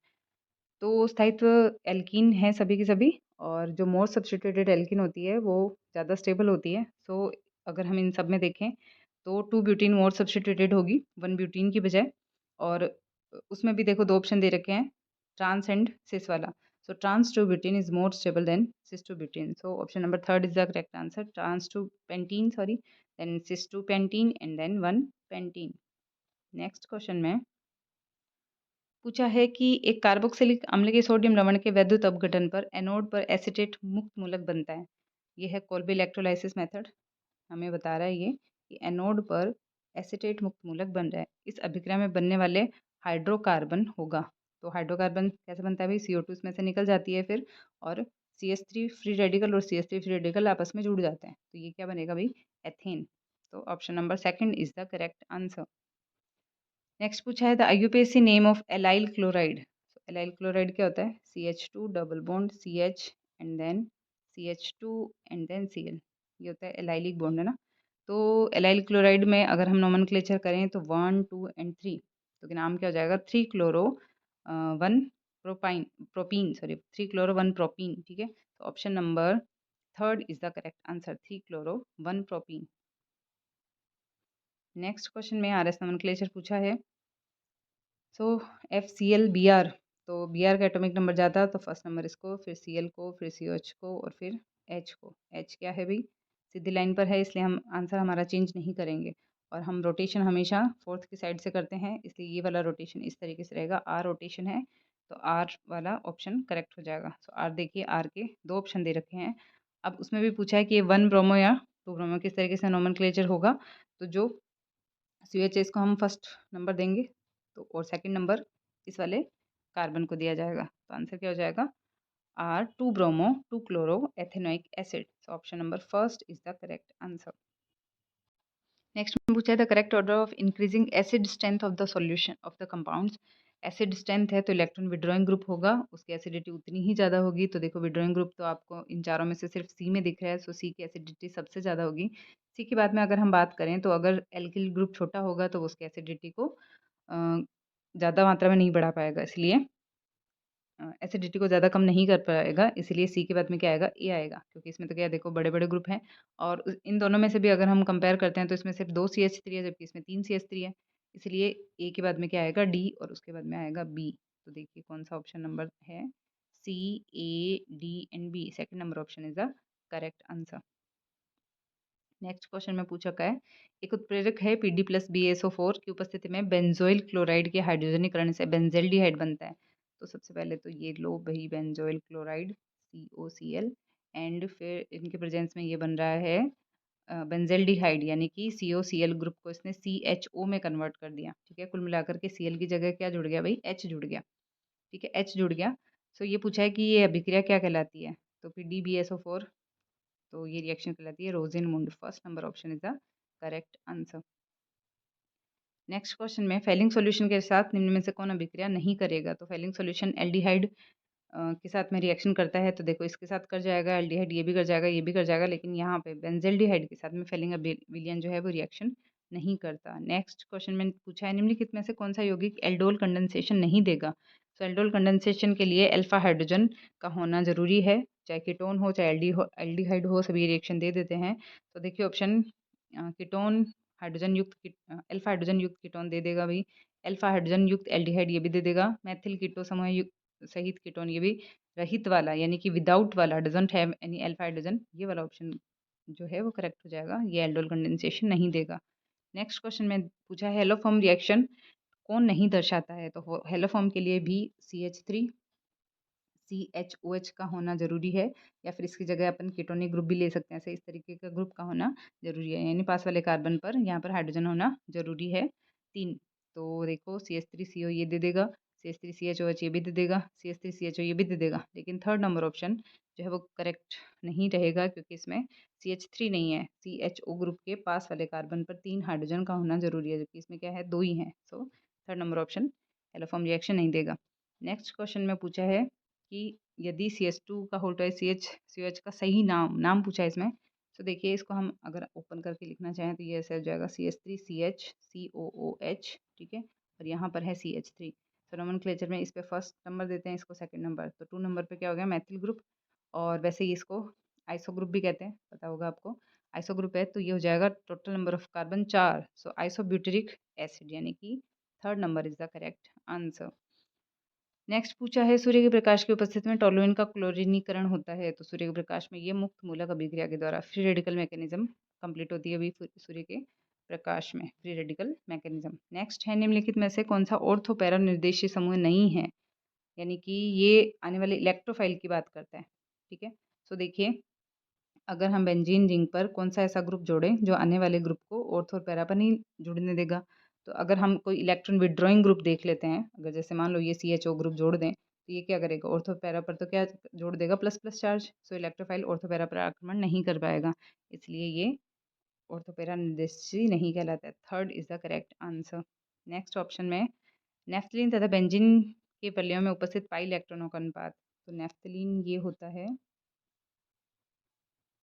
तो स्थायित्व एल्कीन है सभी की सभी, और जो मोर सब्स्टिट्यूटेड एल्कीन होती है वो ज़्यादा स्टेबल होती है। सो अगर हम इन सब में देखें तो 2 ब्यूटीन मोर सब्स्टिट्यूटेड होगी 1 ब्यूटीन की बजाय। और उसमें भी देखो 2 ऑप्शन दे रखे हैं, ट्रांस एंड सिस वाला। So trans 2 butene is more stable than cis 2 butene. So option number third is the correct answer, trans 2 pentene, sorry, then cis 2 pentene and then 1 pentene. Next question में पूछा है कि एक कार्बोक्सिलिक अम्ल के सोडियम लवण के वैद्युत अपघटन पर एनोड पर एसीटेट मुक्त मूलक बनता है। ये है कोल्बी इलेक्ट्रोलाइसिस मेथड। हमें बता रहा है ये कि एनोड पर एसीटेट मुक्त मूलक बन रहा है। इस अभिक्रिया में बनने वाले हाइड्रोकार्बन होगा। तो हाइड्रोकार्बन कैसे बनता है भाई? CO2 इसमें से निकल जाती है फिर, और CH3 फ्री रेडिकल और CH3 फ्री रेडिकल आपस में जुड़ जाते हैं। तो ये क्या बनेगा भाई? एथेन। तो option number second is the correct answer. Next पूछा है the IUPAC name of allyl chloride. Allyl chloride क्या होता है? CH2 double bond CH and then CH2 and then Cl। ये होता है एलाइलिक बॉन्ड, है ना। तो एलाइल क्लोराइड में अगर हम नोमेनक्लेचर करें तो 1 2 एंड 3, तो नाम क्या हो जाएगा? 3 chloro 1 propyne propene, sorry 3 chloro 1 propene. ठीक है, तो option number third is the correct answer, 3 chloro 1 propene. Next question में RS नोमेनक्लेचर पूछा है। सो FCl Br, तो Br का एटॉमिक नंबर जाता है तो फर्स्ट नंबर इसको, फिर Cl को, फिर CH को और फिर H को। H क्या है भाई? सीधी लाइन पर है, इसलिए हम आंसर हमारा चेंज नहीं करेंगे। और हम रोटेशन हमेशा फोर्थ की साइड से करते हैं, इसलिए ये वाला रोटेशन इस तरीके से रहेगा। R रोटेशन है तो R वाला ऑप्शन करेक्ट हो जाएगा। सो R देखिए, R के दो ऑप्शन दे रखे हैं। अब उसमें भी पूछा है कि 1 ब्रोमो या 2 ब्रोमो किस तरीके से नोमेनक्लेचर होगा। तो जो CH को हम फर्स्ट नंबर देंगे, तो और सेकंड नंबर इस वाले कार्बन को दिया जाएगा। तो आंसर क्या हो जाएगा? R 2 bromo 2 chloro ethanoic acid. So option number first is the correct answer. Next में पूछा है the correct order of increasing acid strength of the solution of the compounds. Acid strength है तो इलेक्ट्रॉन विड्रॉइंग ग्रुप होगा, उसकी एसिडिटी उतनी ही ज़्यादा होगी। तो देखो विड्रॉइंग ग्रुप तो आपको इन चारों में से सिर्फ C में दिख रहा है, सो C की एसिडिटी सबसे ज़्यादा होगी। C के बाद में अगर हम बात करें तो अगर एल्किल ग्रुप छोटा होगा तो उसकी एसिडिटी को ज़्यादा मात्रा में नहीं बढ़ा पाएगा, इसलिए एसिडिटी को ज़्यादा कम नहीं कर पाएगा, इसलिए सी के बाद में क्या आएगा? ए आएगा, क्योंकि इसमें तो क्या है, देखो बड़े बड़े ग्रुप हैं। और इन दोनों में से भी अगर हम कंपेयर करते हैं तो इसमें सिर्फ 2 CH3 है, जबकि इसमें 3 CH3 है, इसलिए ए के बाद में क्या आएगा? डी, और उसके बाद में आएगा बी। तो देखिए कौन सा ऑप्शन नंबर है? C A D and B, second number option is the correct answer. Next question में पूछा क्या है, एक उत्प्रेरक है PD+BaSO4 की उपस्थिति में बेंजोइल क्लोराइड के हाइड्रोजनीकरण से बेंजेल्डिहाइड बनता है। तो सबसे पहले तो ये लो भाई, बेंजोइल क्लोराइड COCl, एंड फिर इनके प्रेजेंस में ये बन रहा है बेंजेल्डिहाइड, यानी कि COCl ग्रुप को इसने CHO में कन्वर्ट कर दिया। ठीक है, कुल मिलाकर के Cl की जगह क्या जुड़ गया भाई? H जुड़ गया। ठीक है, H जुड़ गया। सो ये पूछा है कि ये अभिक्रिया क्या कहलाती है? तो PDBSO4, तो ये रिएक्शन कहलाती है Rosenmund. First number option is the correct answer. Next question में फेलिंग सॉल्यूशन के साथ निम्न में से कौन अभिक्रिया नहीं करेगा? तो फेलिंग सॉल्यूशन एल्डिहाइड के साथ में रिएक्शन करता है, तो देखो इसके साथ कर जाएगा एल्डिहाइड, ये भी कर जाएगा, ये भी कर जाएगा, लेकिन यहाँ पे बेंजेल्डिहाइड के साथ में फेलिंग विलियन जो है वो रिएक्शन नहीं करता। नेक्स्ट क्वेश्चन में पूछा है निम्नलिखित में से कौन सा यौगिक एल्डोल कंडेंसेशन नहीं देगा? तो एल्डोल कंडेंसेशन के लिए अल्फा हाइड्रोजन का होना जरूरी है, चाहे कीटोन हो चाहे एल्डिहाइड हो, सभी रिएक्शन दे देते हैं। तो देखिए ऑप्शन कीटोन हाइड्रोजन युक्त अल्फा हाइड्रोजन युक्त कीटोन दे देगा भाई, अल्फा हाइड्रोजन युक्त एल्डिहाइड ये भी दे देगा, मैथिल कीटो समूह युक्त सहित कीटोन ये भी, रहित वाला यानी कि विदाउट वाला doesn't have any alpha hydrogen, ये वाला ऑप्शन जो है वो करेक्ट हो जाएगा, ये एल्डोल कंडेंसेशन नहीं देगा। नेक्स्ट क्वेश्चन में पूछा है हेलोफॉर्म रिएक्शन कौन नहीं दर्शाता है? तो हेलोफॉर्म के लिए भी CH3 CHOH का होना ज़रूरी है, या फिर इसकी जगह अपन कीटोनिक ग्रुप भी ले सकते हैं। ऐसे इस तरीके का ग्रुप का होना ज़रूरी है, यानी पास वाले कार्बन पर यहाँ पर हाइड्रोजन होना ज़रूरी है। 3, तो देखो CH3CO ये दे देगा, CH3CHOH ये भी दे देगा, CH3CHO ये भी दे देगा, लेकिन थर्ड नंबर ऑप्शन जो है वो करेक्ट नहीं रहेगा, क्योंकि इसमें CH3 नहीं है, CHO ग्रुप के पास वाले कार्बन पर 3 हाइड्रोजन का होना ज़रूरी है, जबकि इसमें क्या है? 2 ही हैं। So third number option haloform reaction नहीं देगा। नेक्स्ट क्वेश्चन में पूछा है कि यदि CH2 का होल्ड है CH का सही नाम पूछा है इसमें। तो देखिए इसको हम अगर ओपन करके लिखना चाहें तो ये ऐसे हो जाएगा CH3CH COOH। ठीक है, और यहाँ पर है CH3। तो नोमेनक्लेचर में इस पे फर्स्ट नंबर देते हैं, इसको सेकंड नंबर, तो 2 नंबर पे क्या हो गया? मैथिल ग्रुप, और वैसे ही इसको आइसो ग्रुप भी कहते हैं, पता होगा आपको। आइसो ग्रुप है तो ये हो जाएगा total number of carbon 4, so isobutyric acid, यानी कि third number is the correct answer. Next पूछा है सूर्य के प्रकाश की उपस्थिति में टोलुइन का क्लोरीनीकरण होता है। तो सूर्य के प्रकाश में ये मुक्त मूलक अभिक्रिया के द्वारा फ्री रेडिकल मैकेनिज्म कंप्लीट होती है अभी सूर्य के प्रकाश में, फ्री रेडिकल मैकेनिज्म। नेक्स्ट है निम्नलिखित में से कौन सा ऑर्थो पैरा निर्देशीय समूह नहीं है, यानी कि ये आने वाले इलेक्ट्रोफाइल की बात करता है। ठीक है, तो देखिए अगर हम बेंजीन रिंग पर कौन सा ऐसा ग्रुप जोड़ें जो आने वाले ग्रुप को ऑर्थो और पैरा पर नहीं जुड़ने देगा। तो अगर हम कोई इलेक्ट्रॉन विड्रॉइंग ग्रुप देख लेते हैं, अगर जैसे मान लो ये CHO ग्रुप जोड़ दें तो ये क्या करेगा, ऑर्थो पैरा पर तो क्या जोड़ देगा, प्लस प्लस चार्ज। सो इलेक्ट्रोफाइल ऑर्थो पैरा पर आक्रमण नहीं कर पाएगा, इसलिए ये ऑर्थो पैरा निर्देशी नहीं कहलाता है। Third is the correct answer. Next option में नेफ्थलीन तथा बेंजीन के पल्लियों में उपस्थित पाई इलेक्ट्रॉनों का अनुपात। तो नेफ्थलीन ये होता है,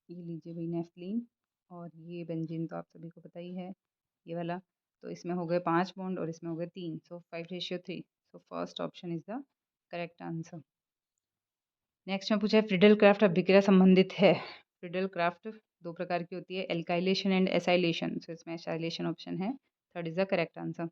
ये लीजिए भाई नेफ्थलीन, और ये बेंजीन तो आप सभी को पता ही है, ये वाला। तो इसमें हो गए 5 बॉन्ड और इसमें हो गए 3, सो 5:3। So first option is the correct answer. Next में पूछा है फ्रीडल क्राफ्ट अभिक्रिया संबंधित है। फ्रीडल क्राफ्ट 2 प्रकार की होती है, एल्काइलेशन एंड एसाइलेशन। सो इसमें एसाइलेशन ऑप्शन है, third is the correct answer.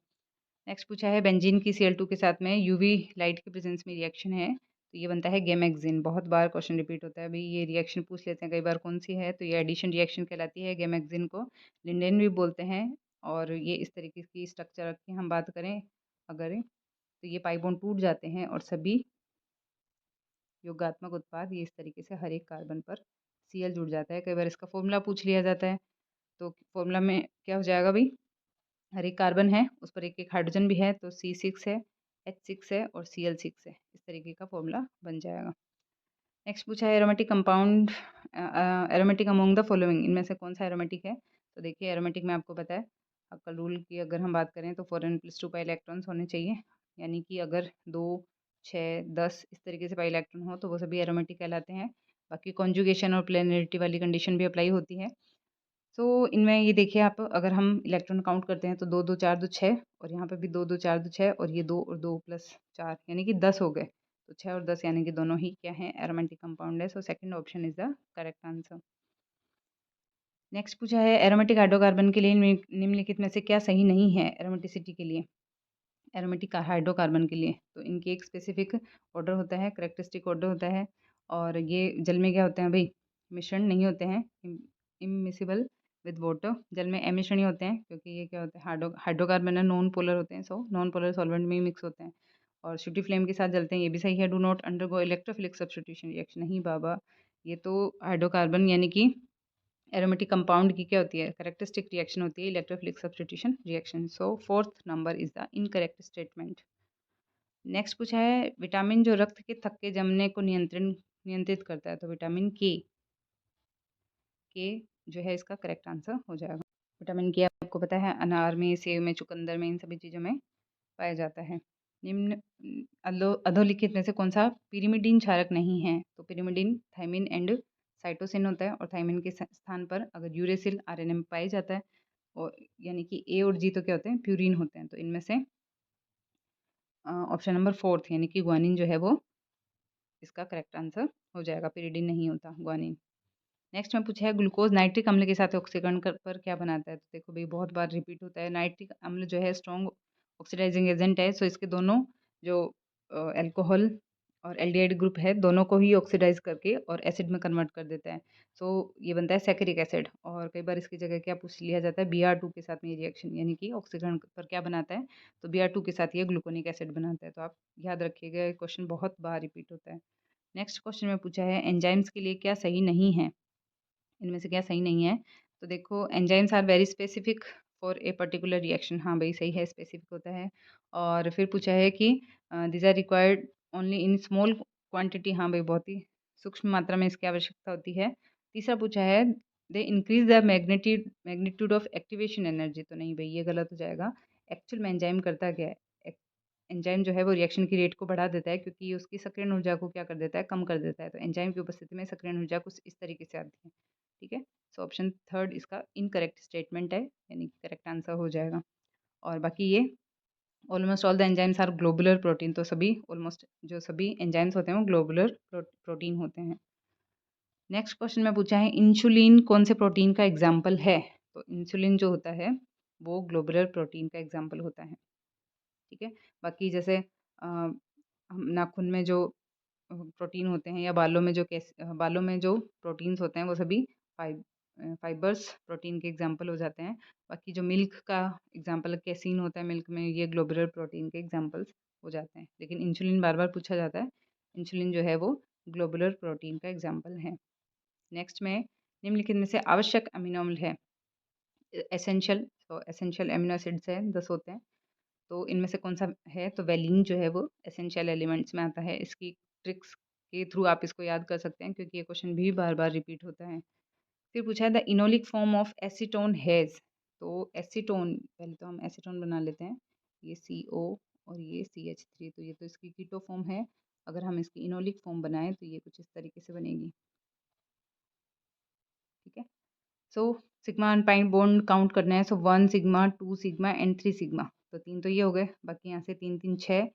Next पूछा है बेंजीन की Cl2 के साथ में यूवी लाइट के प्रेजेंस में रिएक्शन है, तो ये बनता है गैमेक्सिन। बहुत बार क्वेश्चन रिपीट होता है भाई, ये रिएक्शन पूछ लेते हैं कई बार कौन सी है, तो ये एडिशन रिएक्शन कहलाती है। गैमेक्सिन को लिंडेन भी बोलते हैं, और ये इस तरीके की स्ट्रक्चर की हम बात करें अगर, तो ये पाई बॉन्ड टूट जाते हैं और सभी योगात्मक उत्पाद ये इस तरीके से हर एक कार्बन पर Cl जुड़ जाता है। कई बार इसका फॉर्मूला पूछ लिया जाता है, तो फॉर्मूला में क्या हो जाएगा भाई, हर एक कार्बन है उस पर एक एक हाइड्रोजन भी है, तो C6 है, H6 है और Cl6 है, इस तरीके का फॉर्मूला बन जाएगा। नेक्स्ट पूछा है aromatic compound, aromatic among the following, इनमें से कौन सा एरोमेटिक है। तो देखिए एरोमेटिक में आपको पता है अक्कल रूल की अगर हम बात करें तो 4n+2 पाई इलेक्ट्रॉन्स होने चाहिए, यानी कि अगर 2, 6, 10 इस तरीके से पाई इलेक्ट्रॉन हो तो वो सभी एरोमेटिक कहलाते हैं। बाकी कॉन्जुगेशन और प्लेनरिटी वाली कंडीशन भी अप्लाई होती है। सो इनमें ये देखिए आप, अगर हम इलेक्ट्रॉन काउंट करते हैं तो 2 2 4 2 6, और यहाँ पे भी 2 2 4 2 6, और ये 2 और 2 प्लस 4 यानी कि 10 हो गए। तो 6 और 10 यानी कि दोनों ही क्या है, एरोमेटिक कंपाउंड है। So second option is the correct answer. Next पूछा है एरोमेटिक हाइड्रोकार्बन के लिए निम्नलिखित में से क्या सही नहीं है, एरोमेटिसिटी के लिए, एरोमेटिक हाइड्रोकार्बन के लिए। तो इनके एक स्पेसिफिक ऑर्डर होता है, करेक्टरिस्टिक ऑर्डर होता है, और ये जल में क्या होते हैं भाई, मिश्रण नहीं होते हैं, इमिसिबल विद वाटर। जल में एमिशन ही होते हैं, क्योंकि ये क्या होते हैं, हाइड्रोकार्बन है, नॉन पोलर होते हैं, सो नॉन पोलर सॉल्वेंट में ही मिक्स होते हैं और शुटी फ्लेम के साथ जलते हैं, ये भी सही है। Do not undergo electrophilic substitution reaction, नहीं बाबा, ये तो हाइड्रोकार्बन यानी कि एरोमेटिक कंपाउंड की क्या होती है, करेक्टरिस्टिक रिएक्शन होती है, electrophilic substitution reaction. So fourth number is the incorrect statement. Next पूछा है विटामिन जो रक्त के थक्के जमने को नियंत्रित करता है, तो विटामिन के जो है इसका करेक्ट आंसर हो जाएगा। विटामिन के आपको पता है अनार में, सेब में, चुकंदर में, इन सभी चीज़ों में पाया जाता है। निम्न अधोलिखित में से कौन सा पिरिमिडीन क्षारक नहीं है। तो पिरिमिडीन थायमिन एंड साइटोसिन होता है, और थायमिन के स्थान पर अगर यूरेसिल RNA में पाया जाता है, और यानी कि A और G तो क्या होते हैं, प्यूरिन होते हैं। तो इनमें से ऑप्शन नंबर फोर्थ यानी कि ग्वानिन जो है वो इसका करेक्ट आंसर हो जाएगा, पिरिडिन नहीं होता, ग्वानिन। नेक्स्ट में पूछा है ग्लूकोज नाइट्रिक अम्ल के साथ ऑक्सीकरण पर क्या बनाता है। तो देखो भाई बहुत बार रिपीट होता है, नाइट्रिक अम्ल जो है स्ट्रॉन्ग ऑक्सीडाइजिंग एजेंट है। सो इसके दोनों जो अल्कोहल और एल्डिहाइड ग्रुप है, दोनों को ही ऑक्सीडाइज करके और एसिड में कन्वर्ट कर देता है। सो ये बनता है सैकरिक एसिड, और कई बार इसकी जगह क्या पूछ लिया जाता है, Br2 के साथ में ये रिएक्शन, यानी कि ऑक्सीकरण पर क्या बनाता है, तो Br2 के साथ ये ग्लूकोनिक एसिड बनाता है। तो आप याद रखिएगा, ये क्वेश्चन बहुत बार रिपीट होता है। नेक्स्ट क्वेश्चन में पूछा है एंजाइम्स के लिए क्या सही नहीं है, इनमें से क्या सही नहीं है। तो देखो enzymes are very specific for a particular reaction, हाँ भाई सही है, स्पेसिफिक होता है। और फिर पूछा है कि this are required only in small quantity, हाँ भाई बहुत ही सूक्ष्म मात्रा में इसकी आवश्यकता होती है। तीसरा पूछा है they increase the magnitude of activation energy, तो नहीं भाई ये गलत हो जाएगा। एक्चुअल में एंजाइम करता क्या है, एंजाइम जो है वो रिएक्शन की रेट को बढ़ा देता है, क्योंकि ये उसकी सक्रियण ऊर्जा को क्या कर देता है, कम कर देता है। तो एंजाइम की उपस्थिति में सक्रियण ऊर्जा कुछ इस तरीके से आती है। ठीक है, सो ऑप्शन थर्ड इसका इनकरेक्ट स्टेटमेंट है, यानी कि करेक्ट आंसर हो जाएगा। और बाकी ये almost all the enzymes are globular protein, तो सभी ऑलमोस्ट जो सभी एंजाइम्स होते हैं वो ग्लोबुलर प्रोटीन होते हैं। नेक्स्ट क्वेश्चन में पूछा है इंसुलिन कौन से प्रोटीन का एग्जाम्पल है। तो इंसुलिन जो होता है वो ग्लोबुलर प्रोटीन का एग्जाम्पल होता है। ठीक है, बाकी जैसे हम नाखून में जो प्रोटीन होते हैं, या बालों में जो बालों में जो प्रोटीन्स होते हैं वो सभी फाइबर्स प्रोटीन के एग्जाम्पल हो जाते हैं। बाकी जो मिल्क का एग्जाम्पल कैसीन होता है मिल्क में, ये ग्लोबुलर प्रोटीन के एग्जाम्पल्स हो जाते हैं। लेकिन इंसुलिन बार बार पूछा जाता है, इंसुलिन जो है वो ग्लोबुलर प्रोटीन का एग्जाम्पल है। नेक्स्ट में निम्नलिखित में से आवश्यक अमीनो अम्ल है एसेंशियल, तो एसेंशियल अमीनो एसिड्स है 10 होते हैं। तो इनमें से कौन सा है, तो वेलिन जो है वो एसेंशियल एलिमेंट्स में आता है। इसकी ट्रिक्स के थ्रू आप इसको याद कर सकते हैं क्योंकि ये क्वेश्चन भी बार बार रिपीट होता है। फिर पूछा है the enolic form of acetone has, तो एसीटोन पहले तो हम एसीटोन बना लेते हैं, ये CO और ये CH3, तो ये तो इसकी कीटो फॉर्म है। अगर हम इसकी इनोलिक फॉर्म बनाएं तो ये कुछ इस तरीके से बनेगी। ठीक है, सो सिग्मा अनपाइंड बॉन्ड काउंट करना है। सो 1 सिग्मा, 2 सिग्मा एंड 3 सिग्मा, तो 3 तो ये हो गए। बाकी यहाँ से 3 3 6,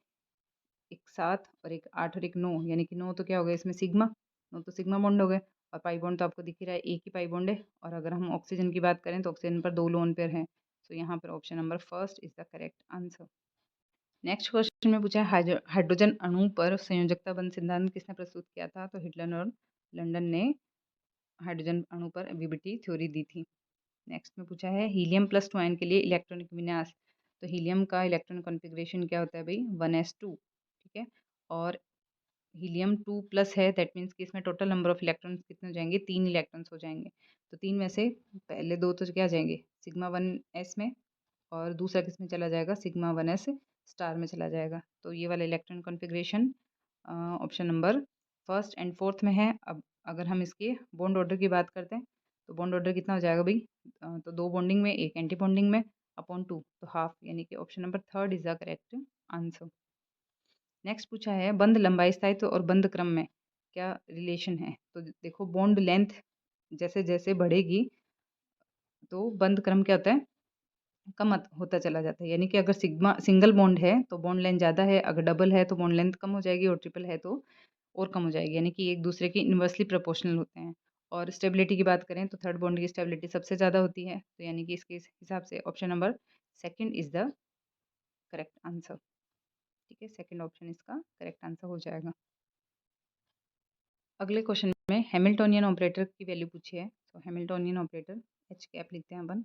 एक 7 और एक 8 और एक 9, यानी कि 9 तो क्या हो गया इसमें सिग्मा, 9 तो सिग्मा बॉन्ड हो गए। और पाई बॉन्ड तो आपको दिख ही रहा है, एक ही पाई बॉन्ड है। और अगर हम ऑक्सीजन की बात करें तो ऑक्सीजन पर 2 लोन पेयर हैं। तो यहाँ पर option number first is the correct answer. Next question में पूछा है हाइड्रोजन अणु पर संयोजकता बंध सिद्धांत किसने प्रस्तुत किया था, तो हिटलर और लंदन ने हाइड्रोजन अणु पर वीबीटी थ्योरी दी थी। नेक्स्ट में पूछा है हीलियम प्लस 2 आयन के लिए इलेक्ट्रॉनिक विन्यास, तो हीलियम का इलेक्ट्रॉन कॉन्फ़िगरेशन क्या होता है भाई, 1s2। ठीक है, और हीलियम 2 प्लस है, दैट मीन्स कि इसमें टोटल नंबर ऑफ इलेक्ट्रॉन्स कितने हो जाएंगे, 3 इलेक्ट्रॉन्स हो जाएंगे। तो 3 में से पहले 2 तो क्या जाएंगे सिग्मा 1s में, और दूसरा किस में चला जाएगा, सिग्मा 1s स्टार में चला जाएगा। तो ये वाला electron configuration option number first and fourth में है। अब अगर हम इसके बॉन्ड ऑर्डर की बात करते हैं तो बॉन्ड ऑर्डर कितना हो जाएगा भाई, तो 2 बॉन्डिंग में, एक एंटी बॉन्डिंग में, अपॉन 2, तो हाफ, यानी कि option number third is the correct answer. Next पूछा है बंध लंबाई स्थायित्व और बंध क्रम में क्या रिलेशन है, तो देखो बॉन्ड लेंथ जैसे जैसे बढ़ेगी तो बंध क्रम क्या होता है, कम होता चला जाता है। यानी कि अगर सिग्मा सिंगल बॉन्ड है तो बॉन्ड लेंथ ज़्यादा है, अगर डबल है तो बॉन्ड लेंथ कम हो जाएगी, और ट्रिपल है तो और कम हो जाएगी। यानी कि एक दूसरे के इन्वर्सली प्रोपोर्शनल होते हैं। और स्टेबिलिटी की बात करें तो थर्ड बॉन्ड की स्टेबिलिटी सबसे ज़्यादा होती है। तो यानी कि इसके हिसाब से option number second is the correct answer. ठीक है, सेकंड ऑप्शन इसका करेक्ट आंसर हो जाएगा। अगले क्वेश्चन में हैमिल्टोनियन ऑपरेटर की वैल्यू पूछी है। तो हैमिल्टोनियन ऑपरेटर एच कैप लिखते हैं अपन,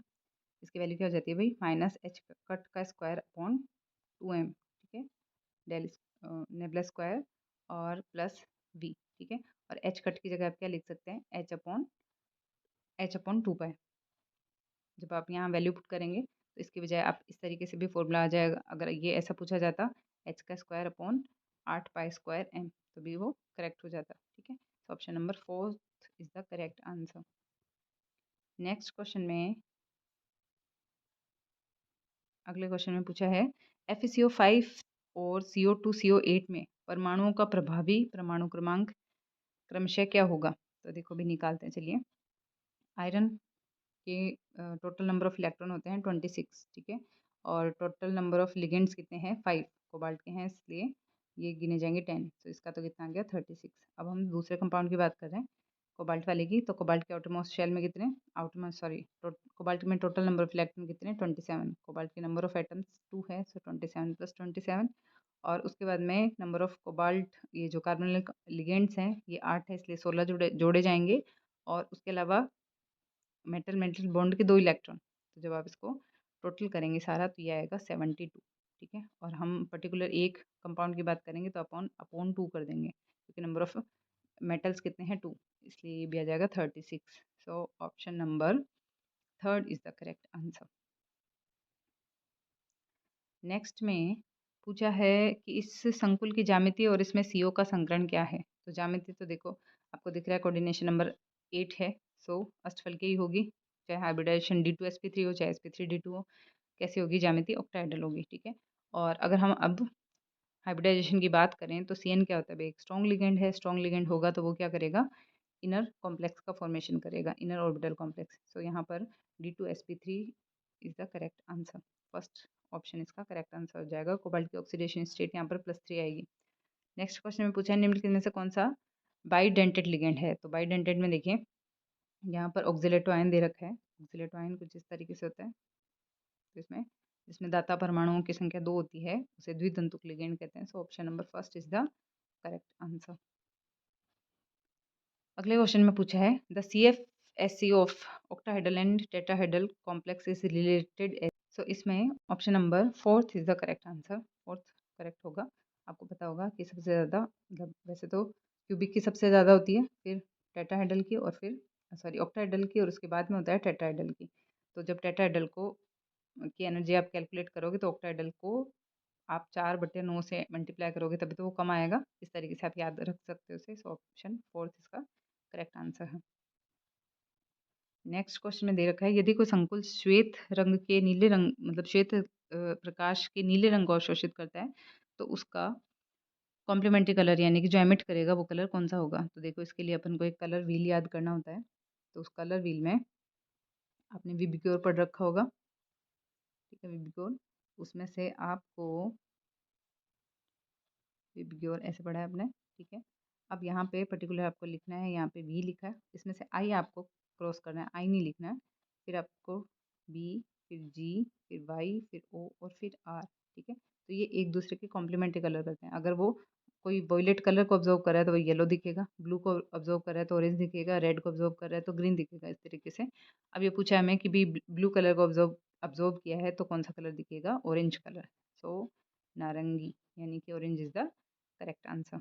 इसकी वैल्यू क्या हो जाती है भाई, माइनस एच कट का स्क्वायर अपॉन 2m। ठीक है, डेल नेबुला स्क्वायर और प्लस v। ठीक है, और एच कट की जगह आप क्या लिख सकते हैं, एच अपॉन 2 पाई। जब आप यहाँ वैल्यू पुट करेंगे तो इसकी बजाय आप इस तरीके से भी फॉर्मूला आ जाएगा। अगर ये ऐसा पूछा जाता एच का square upon 8 pi square M, तो भी वो करेक्ट हो जाता। ठीक है, तो option number fourth is the correct answer. Next question में, अगले क्वेश्चन में पूछा है FeCO5 और CO2CO8 में परमाणुओं का प्रभावी परमाणु क्रमांक क्रमशः क्या होगा। तो देखो भी निकालते हैं, चलिए। आयरन के टोटल नंबर ऑफ इलेक्ट्रॉन होते हैं 26। ठीक है, और टोटल नंबर ऑफ लिगेंड्स कितने हैं 5, कोबाल्ट के हैं इसलिए ये गिने जाएंगे 10। तो इसका तो कितना आ गया 36। अब हम दूसरे कंपाउंड की बात कर रहे हैं कोबाल्ट वाले की। तो कोबाल्ट के आउटरमोस्ट शेल में कितने, आउटरमोस्ट सॉरी कोबाल्ट में टोटल नंबर ऑफ इलेक्ट्रॉन कितने 27। कोबाल्ट के नंबर ऑफ एटम्स 2 है, सो 27 प्लस 27। और उसके बाद में नंबर ऑफ कोबाल्ट, ये जो कार्बोनिल लिगेंड्स हैं ये 8 है, इसलिए 16 जोड़े जोड़े जाएंगे। और उसके अलावा मेटल मेटल बॉन्ड के 2 इलेक्ट्रॉन, तो जब आप इसको टोटल करेंगे सारा तो ये आएगा 72। ठीक है, और हम पर्टिकुलर एक कंपाउंड की बात करेंगे तो अपॉन अपॉन 2 कर देंगे क्योंकि नंबर ऑफ मेटल्स कितने हैं 2, इसलिए ये भी आ जाएगा 36। सो option number third is the correct answer. Next में पूछा है कि इस संकुल की ज्यामिति और इसमें CO का संकरण क्या है। तो ज्यामिति तो देखो आपको दिख रहा है, कोऑर्डिनेशन नंबर 8 है, सो अष्टफल की ही होगी, चाहे हाइब्रिडाइजेशन D2sp3 हो चाहे sp3d2 हो। कैसी होगी ज्यामिति, ऑक्टाहेड्रल होगी। ठीक है, और अगर हम अब हाइब्रिडाइजेशन की बात करें तो CN क्या होता है भाई, एक स्ट्रॉन्ग लिगेंड है। स्ट्रॉन्ग लिगेंड होगा तो वो क्या करेगा, इनर कॉम्प्लेक्स का फॉर्मेशन करेगा, इनर ऑर्बिटल कॉम्प्लेक्स। सो यहाँ पर D2sp3 is the correct answer. First option इसका करेक्ट आंसर हो जाएगा। कोबाल्ट की ऑक्सीडेशन स्टेट यहाँ पर +3 आएगी। नेक्स्ट क्वेश्चन में पूछा है निम्नलिखित में से कौन सा बाइडेंटेड लिगेंड है। तो बाइडेंटेड में देखिए यहाँ पर ऑक्सिलेटो आयन दे रखा है। ऑक्सिलेटो आयन कुछ इस तरीके से होता है, तो इसमें जिसमें दाता परमाणुओं की संख्या 2 होती है उसे द्वितंतुक लिगेंड कहते हैं। सो option number first is the correct answer. अगले क्वेश्चन में पूछा है the CF SCO of octahedral and tetrahedral complex is related as। सो इसमें option number fourth is the correct answer. Fourth correct होगा। आपको पता होगा कि सबसे ज़्यादा मतलब वैसे तो क्यूबिक की सबसे ज़्यादा होती है, फिर टेट्राहेड्रल की, और फिर सॉरी ऑक्टाहेड्रल की, और उसके बाद में होता है टेट्राहेड्रल की। तो जब टेट्राहेड्रल को की एनर्जी आप कैलकुलेट करोगे तो ऑक्टाहेड्रल को आप 4/9 से मल्टीप्लाई करोगे तभी तो वो कम आएगा। इस तरीके से आप याद रख सकते हो उसे। सो ऑप्शन फोर्थ इसका करेक्ट आंसर है। नेक्स्ट क्वेश्चन में दे रखा है, यदि कोई संकुल श्वेत रंग के नीले रंग मतलब श्वेत प्रकाश के नीले रंग को अवशोषित करता है तो उसका कॉम्प्लीमेंट्री कलर यानी कि जो एमिट करेगा वो कलर कौन सा होगा। तो देखो इसके लिए अपन को एक कलर व्हील याद करना होता है। तो उस कलर व्हील में आपने विबिग्योर पढ़ रखा होगा, ठीक है, विबिग्योर। उसमें से आपको विबिग्योर ऐसे पढ़ा है आपने, ठीक है। अब यहाँ पे पर्टिकुलर आपको लिखना है, यहाँ पे वी लिखा है, इसमें से आई आपको क्रॉस करना है, आई नहीं लिखना है। फिर आपको बी, फिर जी, फिर वाई, फिर ओ और फिर आर, ठीक है। तो ये एक दूसरे के कॉम्प्लीमेंट्री कलर करते हैं। अगर वो कोई वॉयलेट कलर को ऑब्जर्व कर रहा है तो वो येलो दिखेगा, ब्लू को ऑब्जर्व कर रहा है तो ऑरेंज दिखेगा, रेड को ऑब्जर्व कर रहा है तो ग्रीन दिखेगा, इस तरीके से। अब ये पूछा है हमें कि भी ब्लू कलर को ऑब्जर्व ऑब्जर्व किया है तो कौन सा कलर दिखेगा, ऑरेंज कलर। सो नारंगी यानी कि orange is the correct answer.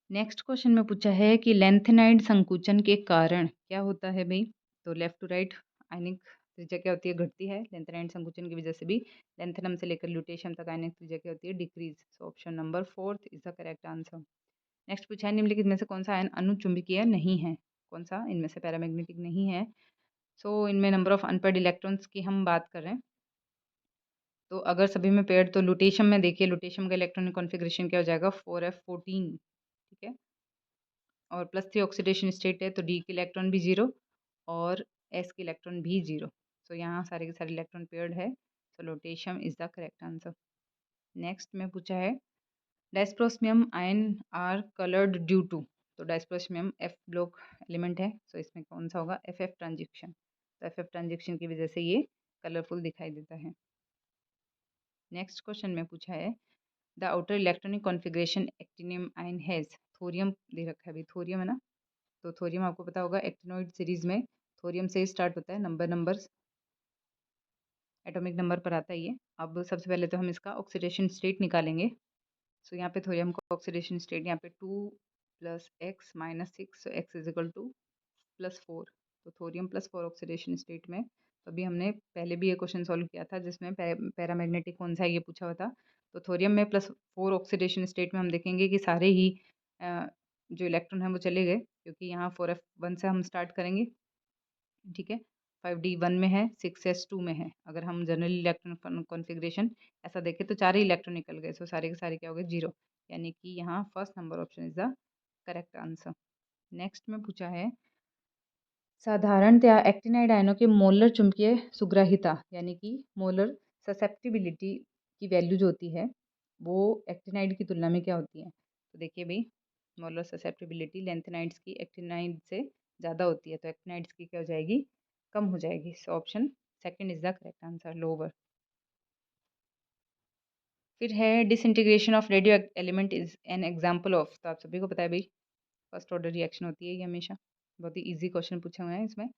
Next question में पूछा है कि लेंथेनाइड संकुचन के कारण क्या होता है भाई। तो लेफ्ट टू राइट आयनिक त्रिज्या क्या होती है, घटती है। लेंथेनाइड संकुचन की वजह से भी लेंथेनम से लेकर ल्यूटेशियम तक आयनिक त्रिज्या क्या होती है, decrease. So option number fourth is the correct answer. Next पूछा है, निम्नलिखित में से कौन सा आयन अनुचुंबकीय नहीं है, कौन सा इनमें से पैरामैग्नेटिक नहीं है। सो इनमें नंबर ऑफ अनपेयर्ड इलेक्ट्रॉन्स की हम बात कर रहे हैं। तो अगर सभी में पेयर्ड तो लुटेशियम में देखिए, लुटेशियम का इलेक्ट्रॉनिक कॉन्फ़िगरेशन क्या हो जाएगा, 4f14, ठीक है। और +3 ऑक्सीडेशन स्टेट है तो डी के इलेक्ट्रॉन भी 0 और एस के इलेक्ट्रॉन भी 0। सो यहाँ सारे के सारे इलेक्ट्रॉन पेयर्ड है। So lutetium is the correct answer. Next में पूछा है, dysprosium ion are coloured due to. तो डायस्प्रोस्मियम एफ ब्लॉक एलिमेंट है, सो इसमें कौन सा होगा, एफ ट्रांजिशन। तो एफ ट्रांजिशन की वजह से ये कलरफुल दिखाई देता है। नेक्स्ट क्वेश्चन में पूछा है, the outer electronic configuration actinium ion has. Thorium दे रखा है अभी, थोरियम है ना। तो थोरियम आपको पता होगा एक्टिनोइड सीरीज में थोरियम से ही स्टार्ट होता है, नंबर एटॉमिक नंबर पर आता है ये। अब सबसे पहले तो हम इसका ऑक्सीडेशन स्टेट निकालेंगे। सो यहाँ पे थोरियम का ऑक्सीडेशन स्टेट यहाँ पे 2 + x - 6, सो x = +4। तो थोरियम +4 ऑक्सीडेशन स्टेट में, तो अभी हमने पहले भी ये क्वेश्चन सॉल्व किया था जिसमें पैरामैग्नेटिक कौन सा है ये पूछा हुआ था। तो थोरियम में +4 ऑक्सीडेशन स्टेट में हम देखेंगे कि सारे ही जो इलेक्ट्रॉन हैं वो चले गए, क्योंकि यहाँ 4f1 से हम स्टार्ट करेंगे, ठीक है। 5d1 में है, 6s2 में है। अगर हम जनरल इलेक्ट्रॉन कॉन्फ़िगरेशन ऐसा देखें तो 4 ही इलेक्ट्रॉन निकल गए। सो सारे के सारे क्या हो गए, 0। यानी कि यहाँ first number option is the correct answer. Next में पूछा है, साधारणतया एक्टिनाइड आयनों के मोलर चुंबकीय सुग्राहिता यानी कि मोलर ससेप्टिबिलिटी की वैल्यू जो होती है वो एक्टिनाइड की तुलना में क्या होती है। तो देखिए भाई, मोलर ससेप्टिबिलिटी लेंथेनाइड्स की एक्टिनाइड से ज़्यादा होती है, तो एक्टिनाइड्स की क्या हो जाएगी, कम हो जाएगी। So option second is the correct answer, lower. फिर है, disintegration of radio element is an example of. तो आप सभी को पता है भाई, फर्स्ट ऑर्डर रिएक्शन होती है ये हमेशा। बहुत ही ईजी क्वेश्चन पूछे हुए हैं इसमें।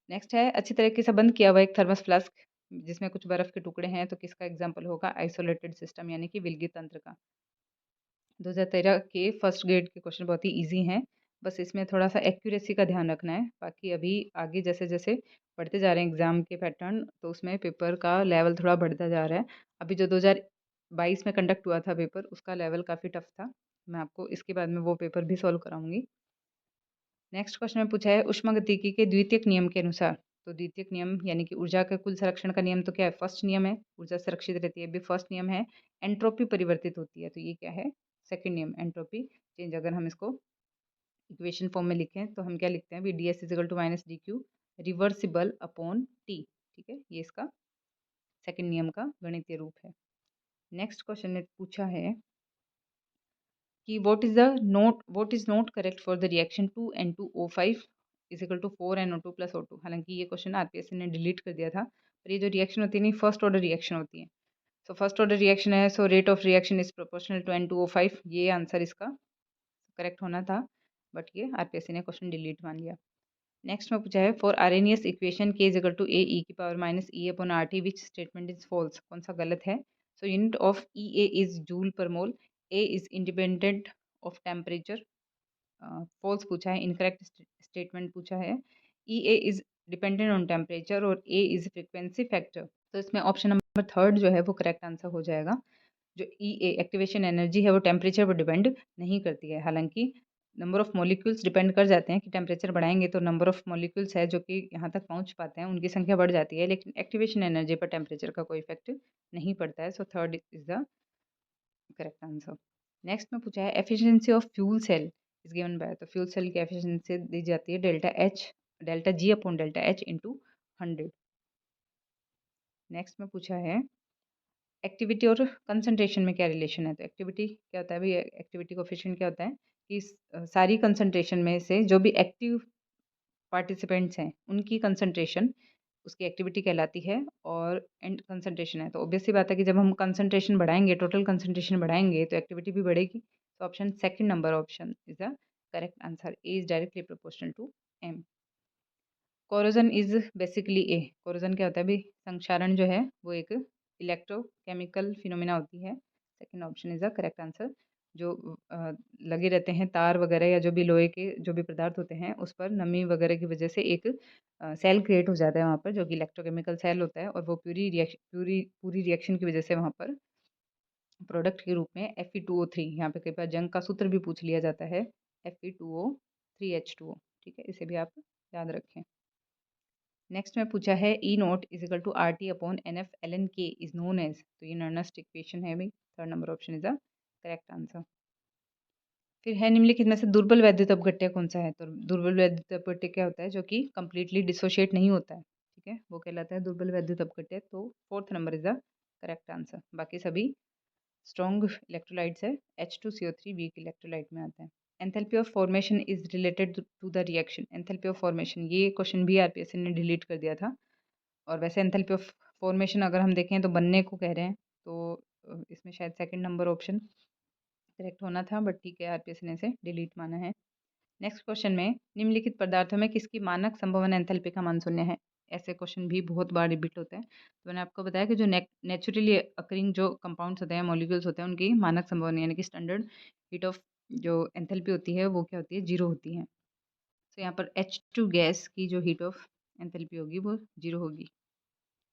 नेक्स्ट है, अच्छी तरीके से बंद किया हुआ एक थर्मस फ्लास्क जिसमें कुछ बर्फ के टुकड़े हैं तो किसका एग्जाम्पल होगा, आइसोलेटेड सिस्टम यानी कि विलगी तंत्र का। 2013 के फर्स्ट ग्रेड के क्वेश्चन बहुत ही इजी हैं, बस इसमें थोड़ा सा एक्यूरेसी का ध्यान रखना है। बाकी अभी आगे जैसे जैसे बढ़ते जा रहे हैं एग्जाम के पैटर्न, तो उसमें पेपर का लेवल थोड़ा बढ़ता जा रहा है। अभी जो 2022 में कंडक्ट हुआ था पेपर, उसका लेवल काफ़ी टफ था। मैं आपको इसके बाद में वो पेपर भी सॉल्व कराऊंगी। नेक्स्ट क्वेश्चन में पूछा है, ऊष्मागतिकी के द्वितीयक नियम के अनुसार। तो द्वितीयक नियम यानी कि ऊर्जा के कुल संरक्षण का नियम तो क्या है, फर्स्ट नियम है, ऊर्जा संरक्षित रहती है, भी फर्स्ट नियम है। एंट्रोपी परिवर्तित होती है, तो ये क्या है, सेकंड नियम, एंट्रोपी चेंज। अगर हम इसको इक्वेशन फॉर्म में लिखें तो हम क्या लिखते हैं, D S is equal to -dq reversible upon T, ठीक है। ये इसका सेकंड नियम का गणितीय रूप है। नेक्स्ट क्वेश्चन ने पूछा है कि what is not correct for the reaction 2N2O5 is equal to 4NO2 + O2। हालांकि ये क्वेश्चन आरपीएससी ने डिलीट कर दिया था, पर ये जो रिएक्शन होती है नहीं, फर्स्ट ऑर्डर रिएक्शन होती है। सो फर्स्ट ऑर्डर रिएक्शन है, so rate of reaction is proportional to N2O5, ये आंसर इसका करेक्ट होना था, बट ये आरपीएससी ने क्वेश्चन डिलीट मान लिया। नेक्स्ट में पूछा है for Arrhenius equation k is equal to A E की power minus E upon R T which statement is false, कौन सा गलत है। So unit of E A is joule per mole, A is independent of temperature, false पूछा है, इनकरेक्ट स्टेटमेंट पूछा है। E A is dependent on temperature और ए इज फ्रिक्वेंसी फैक्टर, तो इसमें ऑप्शन नंबर थर्ड जो है वो करेक्ट आंसर हो जाएगा। जो ई ए एक्टिवेशन एनर्जी है वो टेम्परेचर पर डिपेंड नहीं करती है, हालांकि नंबर ऑफ मॉलिक्यूल्स डिपेंड कर जाते हैं कि टेम्परेचर बढ़ाएंगे तो नंबर ऑफ मॉलिक्यूल्स है जो कि यहाँ तक पहुँच पाते हैं उनकी संख्या बढ़ जाती है, लेकिन एक्टिवेशन एनर्जी पर टेम्परेचर का कोई इफेक्ट नहीं पड़ता है। So third is the correct answer. Next में पूछा है efficiency of fuel cell is given by, तो फ्यूल सेल की एफिशिएंसी दी जाती है delta G upon delta H into 100। Next में पूछा है एक्टिविटी और कंसंट्रेशन में क्या रिलेशन है, तो एक्टिविटी क्या होता है भाई, एक्टिविटी कोफिशिएंट क्या होता है कि सारी कंसंट्रेशन में से जो भी एक्टिव पार्टिसिपेंट्स हैं उनकी कंसंट्रेशन उसकी एक्टिविटी कहलाती है, और एंड कंसंट्रेशन है तो ऑब्वियस सी बात है कि जब हम कंसंट्रेशन बढ़ाएंगे, टोटल कंसंट्रेशन बढ़ाएंगे तो एक्टिविटी भी बढ़ेगी। तो option second number option is the correct answer, A is directly proportional to M. Corrosion is basically a, corrosion क्या होता है भाई, संक्षारण जो है वो एक इलेक्ट्रोकेमिकल फिनोमिना होती है। Second option is the correct answer. जो लगे रहते हैं तार वगैरह या जो भी लोहे के जो भी पदार्थ होते हैं उस पर नमी वगैरह की वजह से एक सेल क्रिएट हो जाता है वहाँ पर, जो कि इलेक्ट्रोकेमिकल सेल होता है, और वो पूरी रिएक्शन की वजह से वहाँ पर प्रोडक्ट के रूप में Fe2O3, यहाँ पे कई बार जंग का सूत्र भी पूछ लिया जाता है, Fe2O3H2O, ठीक है, इसे भी आप याद रखें। नेक्स्ट में पूछा है E naught is equal to R T upon N F L N K is known as, तो ये नर्नस्ट इक्वेशन है भाई, third number option is the correct answer. फिर है निम्नलिखित में से दुर्बल वैद्युत अपघट्य कौन सा है, तो दुर्बल वैद्युत अपघट्य क्या होता है जो कि कंप्लीटली डिसोशिएट नहीं होता है, ठीक है, वो कहलाता है दुर्बल वैद्युत अपघट्य, तो fourth number is the correct answer. बाकी सभी स्ट्रॉन्ग इलेक्ट्रोलाइट्स है, H2CO3 वीक इलेक्ट्रोलाइट में आता है। Enthalpy of formation is related to the reaction, enthalpy of formation ये क्वेश्चन भी आरपीएससी ने डिलीट कर दिया था, और वैसे एंथैल्पी ऑफ फॉर्मेशन अगर हम देखें तो बनने को कह रहे हैं, तो इसमें शायद सेकंड नंबर ऑप्शन करेक्ट होना था, बट ठीक है आरपीएससी ने इसे डिलीट माना है। नेक्स्ट क्वेश्चन में निम्नलिखित पदार्थों में किसकी मानक संभवन एंथैल्पी का मान शून्य है, ऐसे क्वेश्चन भी बहुत बार रिपीट होते हैं, तो मैंने आपको बताया कि जो नेचुरली अकरिंग जो कंपाउंड्स होते हैं, मॉलिक्यूल्स होते हैं, उनकी मानक संभवन यानी कि स्टैंडर्ड हीट ऑफ जो एंथैल्पी होती है वो क्या होती है, जीरो होती है। तो यहाँ पर H2 गैस की जो हीट ऑफ एंथैल्पी होगी वो जीरो होगी।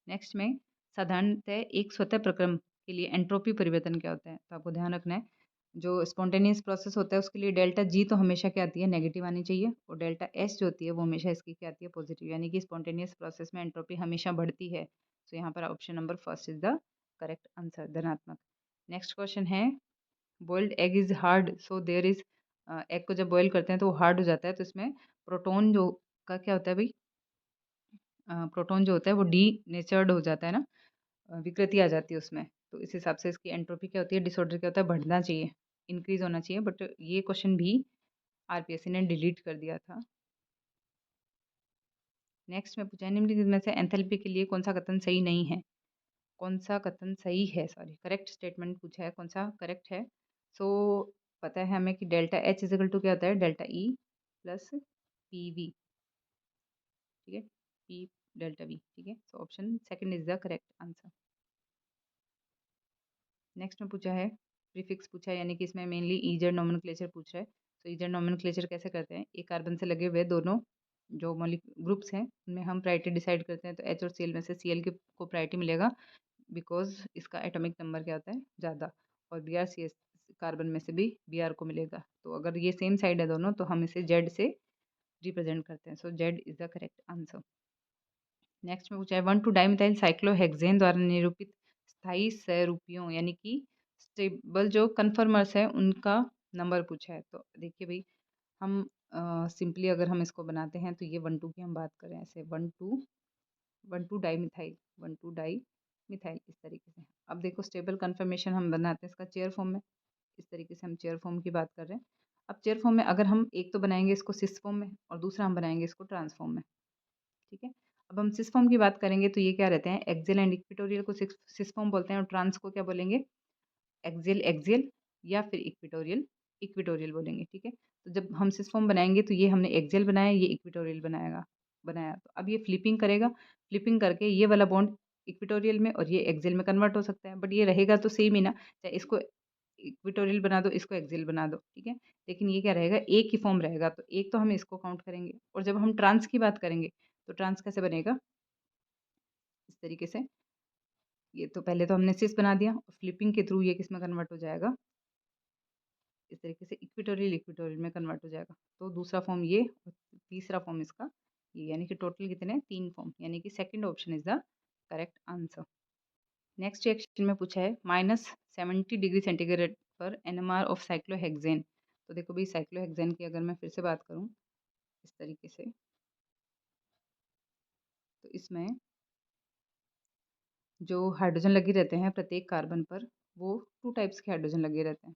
नेक्स्ट में साधारणतः एक स्वतः प्रक्रम के लिए एंट्रोपी परिवर्तन क्या होता है, तो आपको ध्यान रखना है जो स्पॉन्टेनियस प्रोसेस होता है उसके लिए डेल्टा जी तो हमेशा क्या आती है, नेगेटिव आनी चाहिए, और डेल्टा एस जो होती है वो हमेशा इसकी क्या आती है, पॉजिटिव, यानी कि स्पॉन्टेनियस प्रोसेस में एंट्रोपी हमेशा बढ़ती है। तो यहाँ पर option number first is the correct answer, धनात्मक। नेक्स्ट क्वेश्चन है boiled egg is hard so there is, egg को जब बॉयल करते हैं तो वो हार्ड हो जाता है, तो इसमें प्रोटोन जो का क्या होता है भाई, प्रोटोन जो होता है वो डी नेचर्ड हो जाता है ना, विकृति आ जाती है उसमें, तो इस हिसाब से इसकी एंट्रोपी क्या होती है, डिसऑर्डर क्या होता है, बढ़ना चाहिए, इंक्रीज होना चाहिए, बट ये क्वेश्चन भी आरपीएससी ने डिलीट कर दिया था। नेक्स्ट में पूछा है निम्नलिखित में से एंथैल्पी के लिए कौन सा कथन सही नहीं है, कौन सा कथन सही है, सॉरी करेक्ट स्टेटमेंट पूछा है, कौन सा करेक्ट है। सो पता है हमें कि डेल्टा एच इजिकल टू क्या होता है, delta E plus P V, ठीक है, पी डेल्टा वी, ठीक है, so option second is the correct answer. Next में पूछा है प्रीफिक्स पूछा है, यानी कि इसमें मेनली ईजर नोमेनक्लेचर पूछ रहा है, तो ईजर नोमेनक्लेचर कैसे करते हैं, एक कार्बन से लगे हुए दोनों जो मॉलिक ग्रुप्स हैं उनमें हम प्रायोरिटी डिसाइड करते हैं, तो एच और सीएल में से सीएल को प्रायोरिटी मिलेगा बिकॉज इसका एटॉमिक नंबर क्या होता है ज़्यादा, और B R C S carbon में से भी बी आर को मिलेगा, तो अगर ये सेम साइड है दोनों तो हम इसे जेड से रिप्रेजेंट करते हैं, so Z is the correct answer. Next में पूछा है 1,2 डाइमिथाइल साइक्लोहेक्सेन द्वारा निरूपित स्थायी सहरूपियों यानी कि स्टेबल जो कन्फर्मर्स है उनका नंबर पूछा है, तो देखिए भाई हम सिंपली अगर हम इसको बनाते हैं तो ये 1,2 की हम बात करें ऐसे 1,2 डाइमिथाइल 1,2 डाई मिथाइल इस तरीके से। अब देखो स्टेबल कन्फर्मेशन हम बनाते हैं इसका चेयर फॉर्म में, इस तरीके से हम चेयर फॉर्म की बात कर रहे हैं। अब चेयर फॉर्म में अगर हम एक तो बनाएंगे इसको सिस फॉर्म में और दूसरा हम बनाएंगे इसको ट्रांसफॉर्म में, ठीक है। अब हम सिस फॉर्म की बात करेंगे तो ये क्या रहते हैं, एक्सियल एंड इक्विटोरियल को सिस फॉर्म बोलते हैं, और ट्रांस को क्या बोलेंगे, एक्सियल एक्सियल या फिर इक्विटोरियल इक्वेटोरियल बोलेंगे, ठीक है। तो जब हम सिस फॉर्म बनाएंगे तो ये हमने एक्सियल बनाया, ये इक्वेटोरियल बनाया। तो अब ये फ्लिपिंग करेगा, फ्लिपिंग करके ये वाला बॉन्ड इक्वेटोरियल में और ये एक्सियल में कन्वर्ट हो सकता है, बट ये रहेगा तो सेम ही ना, चाहे इसको इक्वेटोरियल बना दो, इसको एक्सियल बना दो, ठीक है। लेकिन ये क्या रहेगा, एक ही फॉर्म रहेगा, तो एक तो हम इसको काउंट करेंगे। और जब हम ट्रांस की बात करेंगे तो ट्रांस कैसे बनेगा, इस तरीके से। ये तो पहले तो हमने सिस बना दिया और फ्लिपिंग के थ्रू ये किस में कन्वर्ट हो जाएगा, इस तरीके से इक्वेटोरियल इक्वेटोरियल में कन्वर्ट हो जाएगा। तो दूसरा फॉर्म ये और तीसरा फॉर्म इसका ये, यानी कि टोटल कितने, 3 फॉर्म, यानी कि second option is the correct answer. Next question में पूछा है -70 डिग्री सेंटीग्रेड पर एनएमआर ऑफ साइक्लोहेक्सेन। तो देखो भाई, साइक्लोहेक्सेन की अगर मैं फिर से बात करूं इस तरीके से, तो इसमें जो हाइड्रोजन लगे रहते हैं प्रत्येक कार्बन पर, वो 2 टाइप्स के हाइड्रोजन लगे रहते हैं,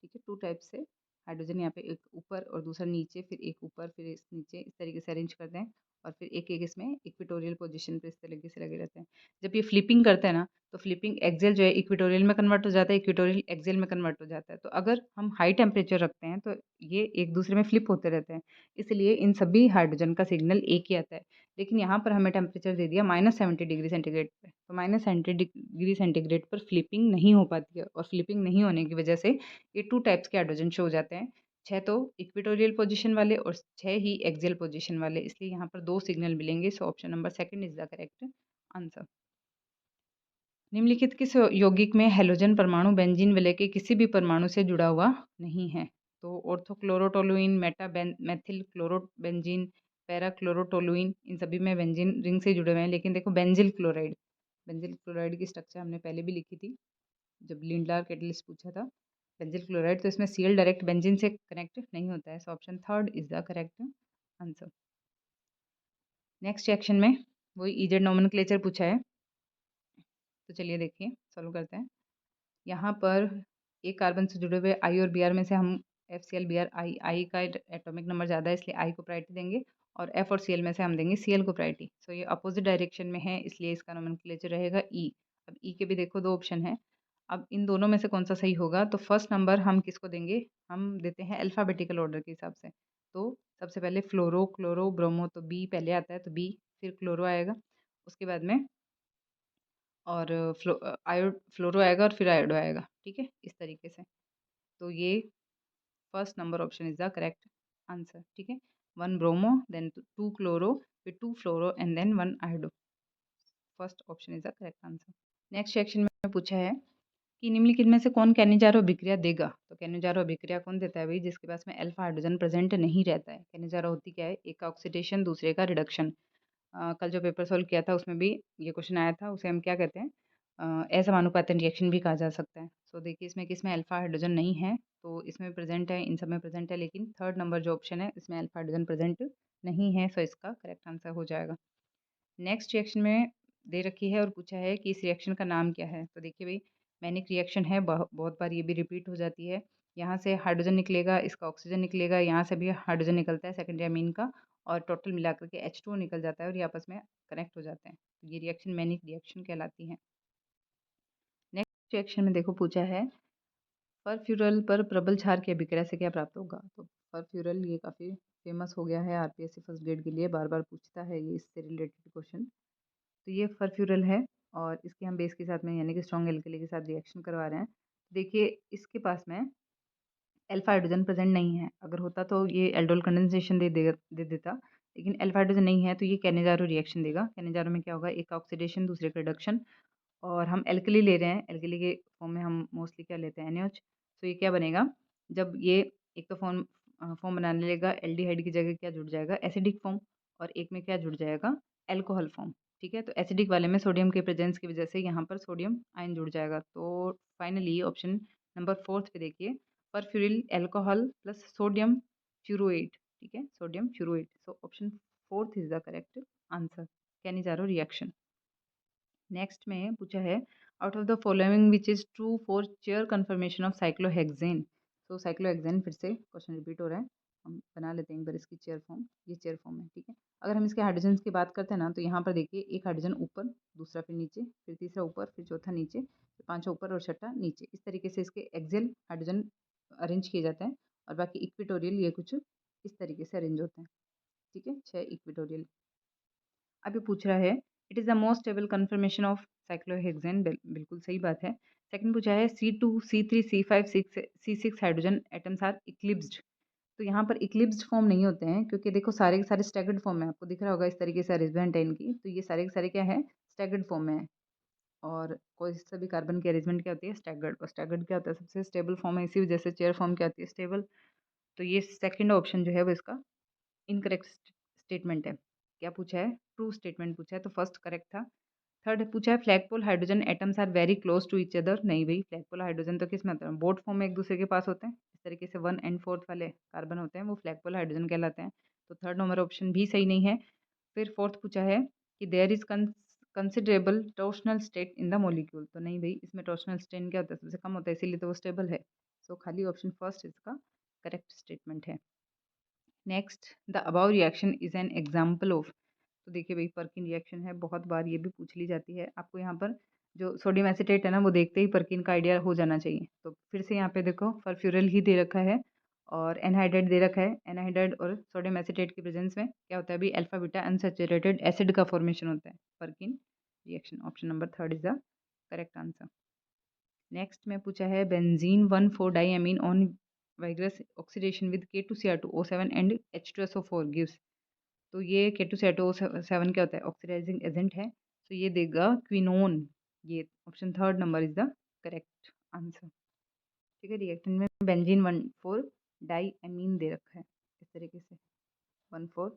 ठीक है। 2 टाइप से हाइड्रोजन यहाँ पे, एक ऊपर और दूसरा नीचे, फिर एक ऊपर फिर इस नीचे, इस तरीके से अरेंज करते हैं। और फिर एक एक इसमें इक्वेटोरियल पोजीशन पे इस तरीके से लगे रहते हैं। जब ये फ्लिपिंग करते हैं ना, तो फ्लिपिंग एक्सियल जो है इक्वेटोरियल में कन्वर्ट हो जाता है, इक्वेटोरियल एक्सियल में कन्वर्ट हो जाता है। तो अगर हम हाई टेम्परेचर रखते हैं तो ये एक दूसरे में फ्लिप होते रहते हैं, इसलिए इन सभी हाइड्रोजन का सिग्नल एक ही आता है। लेकिन यहाँ पर हमें टेम्परेचर दे दिया -70 डिग्री सेंटीग्रेड पे, तो -70 डिग्री सेंटीग्रेड पर फ्लिपिंग नहीं हो पाती है, और फ्लिपिंग नहीं होने की वजह से ये 2 टाइप्स के हाइड्रोजन शो हो जाते हैं। 6 तो इक्वेटोरियल पोजीशन वाले और 6 ही एक्सियल पोजीशन वाले, इसलिए यहाँ पर 2 सिग्नल मिलेंगे। सो option number second is the correct answer. निम्नलिखित किस यौगिक में हैलोजन परमाणु बेंजीन विलय के किसी भी परमाणु से जुड़ा हुआ नहीं है? तो ऑर्थोक्लोरोटोलुइन, मेथिल क्लोरोबेंजीन, पैरा क्लोरोटोलुइन, इन सभी में बेंजीन रिंग से जुड़े हुए हैं। लेकिन देखो, बेंजिल क्लोराइड की स्ट्रक्चर हमने पहले भी लिखी थी जब लिंडलार कैटलिस्ट पूछा था। बेंजिल क्लोराइड, तो इसमें सीएल डायरेक्ट बेंजीन से कनेक्ट नहीं होता है। So option third is the correct answer. Next section में वही इजेड नोमेनक्लेचर पूछा है, तो चलिए देखिए सॉल्व करते हैं। यहाँ पर एक कार्बन से जुड़े हुए आई और बी आर में से हम FCl Br आई का एटॉमिक नंबर ज़्यादा है, इसलिए आई को प्रायोरिटी देंगे, और F और Cl में से हम देंगे Cl को प्रायोरिटी। सो ये अपोजिट डायरेक्शन में है, इसलिए इसका नोमेनक्लेचर रहेगा ई। अब ई के भी देखो 2 ऑप्शन है। अब इन दोनों में से कौन सा सही होगा, तो फर्स्ट नंबर हम किसको देंगे, हम देते हैं अल्फ़ाबेटिकल ऑर्डर के हिसाब से। तो सबसे पहले फ्लोरो, क्लोरो, ब्रोमो, तो बी पहले आता है, तो बी, फिर क्लोरो आएगा, उसके बाद में और फ्लोरो आएगा, और फिर आयोडो आएगा, ठीक है, इस तरीके से। तो ये first number option is the correct answer, ठीक है। 1 ब्रोमो, देन 2 क्लोरो, फिर 2 fluoro and then 1 iodo. First option is the correct answer. Next section में पूछा है कि निम्नलिखित में से कौन कैनिजारो अभिक्रिया देगा। तो कैनिजारो अभिक्रिया कौन देता है भाई, जिसके पास में अल्फा हाइड्रोजन प्रेजेंट नहीं रहता है। कैनिजारो होती क्या है, एक का ऑक्सीडेशन, दूसरे का रिडक्शन। कल जो पेपर सॉल्व किया था उसमें भी ये क्वेश्चन आया था, उसे हम क्या कहते हैं, असमानुपातन रिएक्शन भी कहा जा सकता है। सो देखिए, इसमें किसमें अल्फा हाइड्रोजन नहीं है, तो इसमें प्रेजेंट है, इन सब में प्रेजेंट है, लेकिन थर्ड नंबर जो ऑप्शन है इसमें अल्फा हाइड्रोजन प्रेजेंट नहीं है, सो इसका करेक्ट आंसर हो जाएगा। नेक्स्ट रिएक्शन में दे रखी है और पूछा है कि इस रिएक्शन का नाम क्या है। तो देखिए भाई, मैनिक रिएक्शन है, बहुत बार ये भी रिपीट हो जाती है। यहाँ से हाइड्रोजन निकलेगा, इसका ऑक्सीजन निकलेगा, यहाँ से भी हाइड्रोजन निकलता है सेकेंडरी अमीन का, और टोटल मिलाकर के H2O निकल जाता है और ये आपस में कनेक्ट हो जाते हैं। तो ये रिएक्शन मैनिक रिएक्शन कहलाती है। नेक्स्ट रिएक्शन में देखो पूछा है, परफ्यूरल पर प्रबल क्षार की अभिक्रिया से क्या प्राप्त होगा। तो परफ्यूरल ये काफ़ी फेमस हो गया है आरपीएससी फर्स्ट ग्रेड के लिए, बार बार पूछता है ये इससे रिलेटेड क्वेश्चन। तो ये फरफ्यूरल है, और इसके हम बेस के साथ में यानी कि स्ट्रॉन्ग एल्कली के साथ रिएक्शन करवा रहे हैं। देखिए, इसके पास में अल्फा हाइड्रोजन प्रेजेंट नहीं है, अगर होता तो ये एल्डोल कंडेंसेशन दे देता, लेकिन अल्फा हाइड्रोजन नहीं है, तो ये कैनिजारो रिएक्शन देगा। कैनिजारो में क्या होगा, एक ऑक्सीडेशन, दूसरे का रिडक्शन, और हम एल्कली ले रहे हैं, एल्कली के फॉर्म में हम मोस्टली क्या लेते हैं, NaOH। तो ये क्या बनेगा, जब ये एक तो फॉर्म फॉर्म बनाने लेगा, एल्डिहाइड की जगह क्या जुड़ जाएगा, एसिडिक फॉर्म, और एक में क्या जुड़ जाएगा, एल्कोहल फॉर्म, ठीक है। तो एसिडिक वाले में सोडियम के प्रेजेंस की वजह से यहाँ पर सोडियम आयन जुड़ जाएगा। तो फाइनली ऑप्शन नंबर फोर्थ पे देखिए, परफ्यूरिल अल्कोहल प्लस सोडियम फ्यूरोएट, ठीक है, sodium furoate. So option fourth is the correct answer, Cannizzaro reaction. Next में पूछा है, out of the following which is true for chair conformation of cyclohexane. तो साइक्लोहेक्सेन, फिर से क्वेश्चन रिपीट हो रहा है। हम बना लेते हैं एक बार इसकी चेयर फॉर्म। ये चेयर फॉर्म है, ठीक है। अगर हम इसके हाइड्रोजन्स की बात करते हैं ना, तो यहाँ पर देखिए एक हाइड्रोजन ऊपर, दूसरा फिर नीचे, फिर तीसरा ऊपर, फिर चौथा नीचे, फिर पांचवा ऊपर और छठा नीचे। इस तरीके से इसके एक्सियल हाइड्रोजन अरेंज किए जाते हैं। और बाकी इक्वेटोरियल ये कुछ इस तरीके से अरेंज होते हैं, ठीक है। 6 इक्वेटोरियल। अब ये पूछ रहा है, it is the most stable conformation of cyclohexane. बिल्कुल सही बात है। सेकंड पूछा है, C2 C3 C5 C6 hydrogen atoms are eclipsed. तो यहाँ पर इक्लिप्स्ड फॉर्म नहीं होते हैं, क्योंकि देखो सारे के सारे स्टैगर्ड फॉर्म में, आपको दिख रहा होगा इस तरीके से अरेंजमेंट है इनकी। तो ये सारे के सारे क्या है, स्टैगर्ड फॉर्म में है। और कोई सा भी कार्बन की अरेंजमेंट क्या होती है, स्टैगर्ड। और स्टैगर्ड क्या होता है, सबसे स्टेबल फॉर्म है। इसी वजह से चेयर फॉर्म क्या होती है, स्टेबल। तो ये सेकंड ऑप्शन जो है वो इसका इनकरेक्ट स्टेटमेंट है। क्या पूछा है, ट्रू स्टेटमेंट पूछा है, तो फर्स्ट करेक्ट था। थर्ड पूछा है, flagpole hydrogen atoms are very close to each other. नहीं भाई, फ्लैगपोल हाइड्रोजन तो किस में होता है, बोट फॉर्म में एक दूसरे के पास होते हैं। इस तरीके से 1 and 4 वाले कार्बन होते हैं, वो फ्लैगपोल हाइड्रोजन कहलाते हैं। तो थर्ड नंबर ऑप्शन भी सही नहीं है। फिर फोर्थ पूछा है कि there is considerable torsional state in the molecule. तो नहीं भाई, इसमें टॉर्शनल स्टेट क्या होता है, सबसे कम होता है, इसीलिए तो वो स्टेबल है। सो खाली ऑप्शन फर्स्ट इसका करेक्ट स्टेटमेंट है। Next, the above reaction is an example of. तो देखिए भाई, पर्किन रिएक्शन है, बहुत बार ये भी पूछ ली जाती है। आपको यहाँ पर जो सोडियम एसीटेट है ना, वो देखते ही पर्किन का आइडिया हो जाना चाहिए। तो फिर से यहाँ पे देखो, फर्फ्यूरल ही दे रखा है और एनहाइड्राइड दे रखा है। एनहाइड्राइड और सोडियम एसीटेट की प्रेजेंस में क्या होता है अभी, अल्फा बीटा अनसैचुरेटेड एसिड का फॉर्मेशन होता है, Perkin reaction. Option number third is the correct answer. Next में पूछा है, benzene 1,4 diamine on vigorous oxidation with K2Cr2O7 and H2SO4 gives. तो ये K2Cr2O7 क्या होता है, ऑक्सीडाइजिंग एजेंट है। तो ये देगा क्विनोन। ये option third number is the correct answer, ठीक है। रिएक्टेंट में बेंजीन 1,4 डाइमीन दे रखा है इस तरीके से, 1,4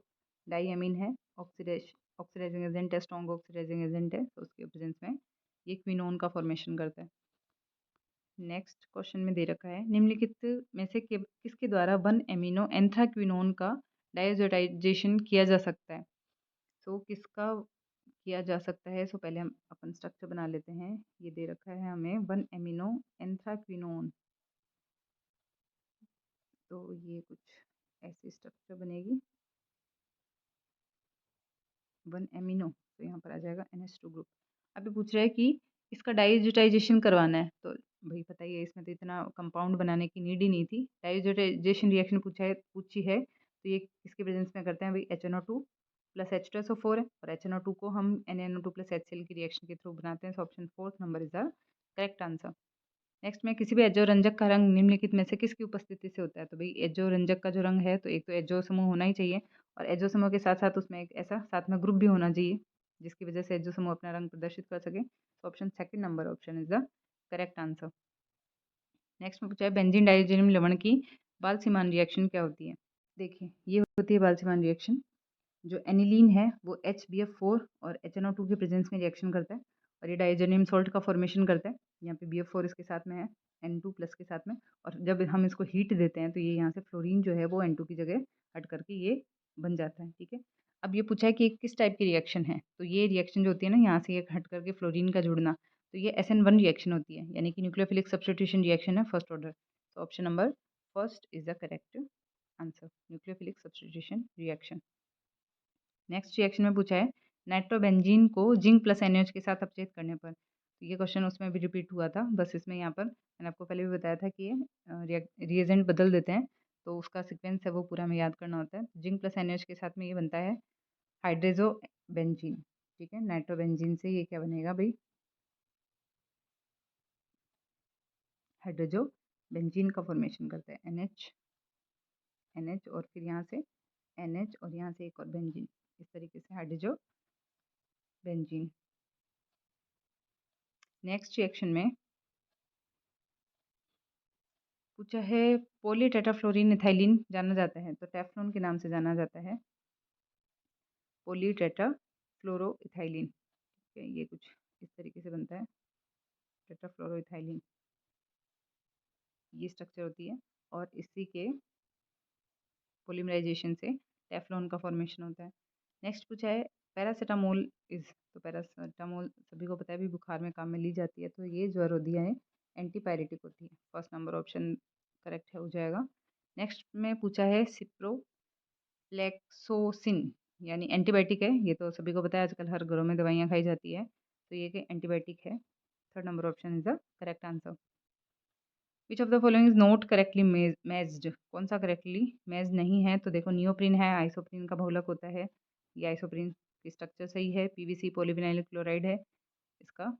डाइमीन है, ऑक्सीडाइजिंग एजेंट है, स्ट्रॉन्ग ऑक्सीडाइजिंग एजेंट है। तो उसके प्रेजेंस में ये क्विनोन का फॉर्मेशन करता है। नेक्स्ट क्वेश्चन में दे रखा है, निम्नलिखित में से किसके द्वारा 1 एमिनो एंथ्राक्विनोन का डायजोटाइजेशन किया जा सकता है। सो किसका किया जा सकता है। सो पहले हम अपन स्ट्रक्चर बना लेते हैं। ये दे रखा है हमें 1 एमिनो एंथ्राक्विनोन। तो ये कुछ ऐसी स्ट्रक्चर बनेगी, 1 एमिनो। तो यहाँ पर आ जाएगा NH2 ग्रुप। अभी पूछ रहा है कि इसका डाइजोटाइजेशन करवाना है। तो भाई पता ही है, इसमें तो इतना कंपाउंड बनाने की नीड ही नहीं थी। डाइजोटाइजेशन रिएक्शन पूछी है, तो ये किसके प्रेजेंस में करते हैं भाई, HNO2 प्लस H2SO4 है। और HNO2 को हम NaNO2 प्लस HCl की रिएक्शन के थ्रू बनाते हैं। Option fourth number is the correct answer. Next में, किसी भी एजो रंजक का रंग निम्नलिखित में से किसकी उपस्थिति से होता है। तो भाई एजो रंजक का जो रंग है, तो एक तो एजो समूह होना ही चाहिए, और एजो समूह के साथ साथ उसमें एक ऐसा साथ में ग्रुप भी होना चाहिए, जिसकी वजह से एजो समूह अपना रंग प्रदर्शित कर सके। तो option second number option is the correct answer. Next में पूछा है, बेंजीन डाइजीनियम लवण की बाल-सीमान रिएक्शन क्या होती है। देखिए, ये होती है बाल-सीमान रिएक्शन। जो एनिलीन है वो HBF4 और HNO2 के प्रेजेंस में रिएक्शन करता है, और ये डाइजेनियम सॉल्ट का फॉर्मेशन करता है। यहाँ पे BF4 इसके साथ में है, N2 प्लस के साथ में। और जब हम इसको हीट देते हैं, तो ये यहाँ से फ्लोरीन जो है वो N2 की जगह हट करके ये बन जाता है, ठीक है। अब ये पूछा है कि किस टाइप की रिएक्शन है। तो ये रिएक्शन जो होती है ना, यहाँ से ये हट करके फ्लोरीन का जुड़ना, तो ये SN1 रिएक्शन होती है, यानी कि न्यूक्लियोफिलिक सब्स्टिट्यूशन रिएक्शन है, फर्स्ट ऑर्डर। तो option number first is the correct answer, nucleophilic substitution reaction. Next reaction में पूछा है, नाइट्रोबेंजीन को जिंक प्लस NaOH के साथ अपचयित करने पर। तो ये क्वेश्चन उसमें भी रिपीट हुआ था, बस इसमें यहाँ पर मैंने आपको पहले भी बताया था कि ये रिएजेंट बदल देते हैं, तो उसका सीक्वेंस है वो पूरा हमें याद करना होता है। जिंक प्लस NaOH के साथ में ये बनता है हाइड्रेजो बेंजीन, ठीक है। नाइट्रोबेंजीन से ये क्या बनेगा भाई, हाइड्रोजो बेंजीन का फॉर्मेशन करता है, NH और फिर यहाँ से NH और यहाँ से एक और बेंजीन, इस तरीके से हाइड्रोजो बेंजीन। नेक्स्ट रिएक्शन में पूछा है, पॉलीटेट्राफ्लोरीन इथाइलिन जाना जाता है, तो टेफ्लॉन के नाम से जाना जाता है, पॉलीटेट्राफ्लोरोइथाइलिन, ठीक है। ये कुछ इस तरीके से बनता है, टेट्राफ्लोरोइथाइलिन, ये स्ट्रक्चर होती है। और इसी के पॉलीमराइजेशन से टेफ्लॉन का फॉर्मेशन होता है। नेक्स्ट पूछा है, पैरासीटामोल इज। तो पैरासीटामोल सभी को पता है भी, बुखार में काम में ली जाती है। तो ये ज्वरोधिया है, एंटीपायरेटिक होती है। फर्स्ट नंबर ऑप्शन करेक्ट है हो जाएगा। नेक्स्ट में पूछा है सिप्रोफ्लेक्सोसिन, यानी एंटीबायोटिक है। ये तो सभी को पता है, आजकल हर घरों में दवाइयाँ खाई जाती है, तो ये कि एंटीबायोटिक है। Third number option is the correct answer. Which of the following is not correctly matched, कौन सा करेक्टली मेज नहीं है? तो देखो नियोप्रीन है, आइसोप्रीन का बहुलक होता है, ये आइसोप्रीन की स्ट्रक्चर सही है। पीवीसी पॉलीविनाइल क्लोराइड है, इसका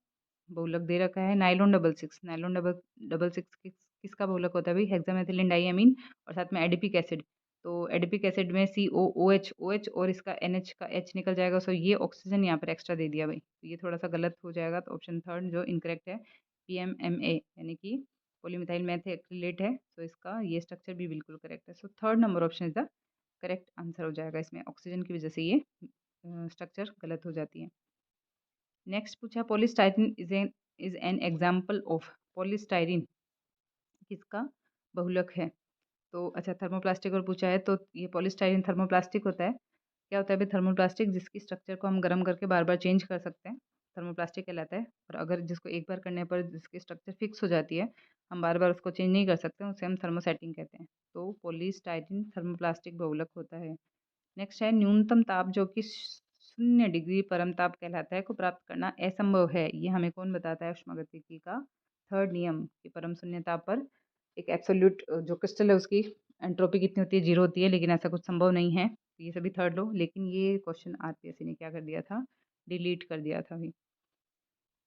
बहुलक दे रखा है। Nylon double six, nylon double double six किसका बहुलक होता है भाई? हेक्सामेथिलीन डाइअमीन और साथ में एडिपिक एसिड। तो एडिपिक एसिड में COOH और इसका NH का H निकल जाएगा, सो ये ऑक्सीजन यहाँ पर एक्स्ट्रा दे दिया भाई, तो ये थोड़ा सा गलत हो जाएगा। तो ऑप्शन थर्ड जो इनकरेक्ट है, PMMA यानी कि पॉलीमिथाइल मैथ एक्रिलेट है, तो इसका ये स्ट्रक्चर भी बिल्कुल करेक्ट है। So third number option is the correct answer हो जाएगा। इसमें ऑक्सीजन की वजह से ये स्ट्रक्चर गलत हो जाती है। नेक्स्ट पूछा polystyrene is an example of, polystyrene किसका बहुलक है? तो अच्छा थर्मोप्लास्टिक और पूछा है, तो ये पॉलीस्टाइरीन थर्मोप्लास्टिक होता है। क्या होता है भाई थर्मोप्लास्टिक? जिसकी स्ट्रक्चर को हम गर्म करके बार बार चेंज कर सकते हैं, थर्मोप्लास्टिक कहलाता है। और अगर जिसको एक बार करने पर जिसकी स्ट्रक्चर फिक्स हो जाती है, हम बार बार उसको चेंज नहीं कर सकते, उसे हम थर्मोसेटिंग कहते हैं। तो पॉलीस्टाइरीन थर्मोप्लास्टिक बहुलक होता है। नेक्स्ट है न्यूनतम ताप जो कि 0 डिग्री परम ताप कहलाता है को प्राप्त करना असंभव है, ये हमें कौन बताता है? ऊष्मागतिकी का थर्ड नियम कि परम शून्य ताप पर एक एब्सोल्यूट जो क्रिस्टल है उसकी एंट्रोपी कितनी होती है? 0 होती है, लेकिन ऐसा कुछ संभव नहीं है। तो ये सभी थर्ड लो, लेकिन ये क्वेश्चन आरपीएससी ने क्या कर दिया था? डिलीट कर दिया था अभी।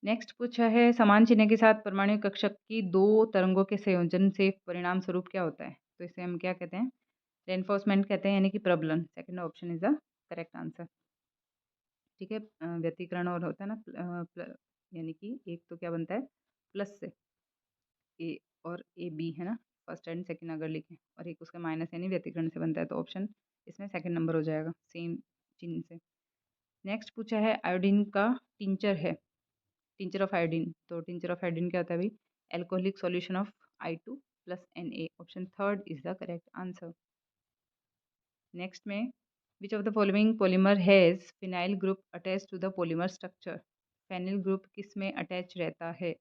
नेक्स्ट पूछा है समान चिन्ह के साथ परमाणु कक्षक की 2 तरंगों के संयोजन से परिणाम स्वरूप क्या होता है? तो इसे हम क्या कहते हैं? रेनफोर्समेंट कहते हैं, यानी कि प्रबलन। Second option is the correct answer. ठीक है, व्यतिकरण और होता है ना, यानी कि एक तो क्या बनता है प्लस से ए और AB है ना, फर्स्ट एंड सेकंड अगर लिखें, और एक उसका माइनस यानी व्यतिकरण से बनता है, तो ऑप्शन इसमें सेकंड नंबर हो जाएगा सेम चिन्ह से। नेक्स्ट पूछा है आयोडीन का टिंचर है, टिंचर ऑफ आयोडीन, तो टिंचर ऑफ आयोडीन क्या होता है भाई? Alcoholic solution of I2 plus Na, option third is the correct answer. Next में which of the following polymer has phenyl group attach to the polymer structure, phenyl group किस में अटैच रहता है?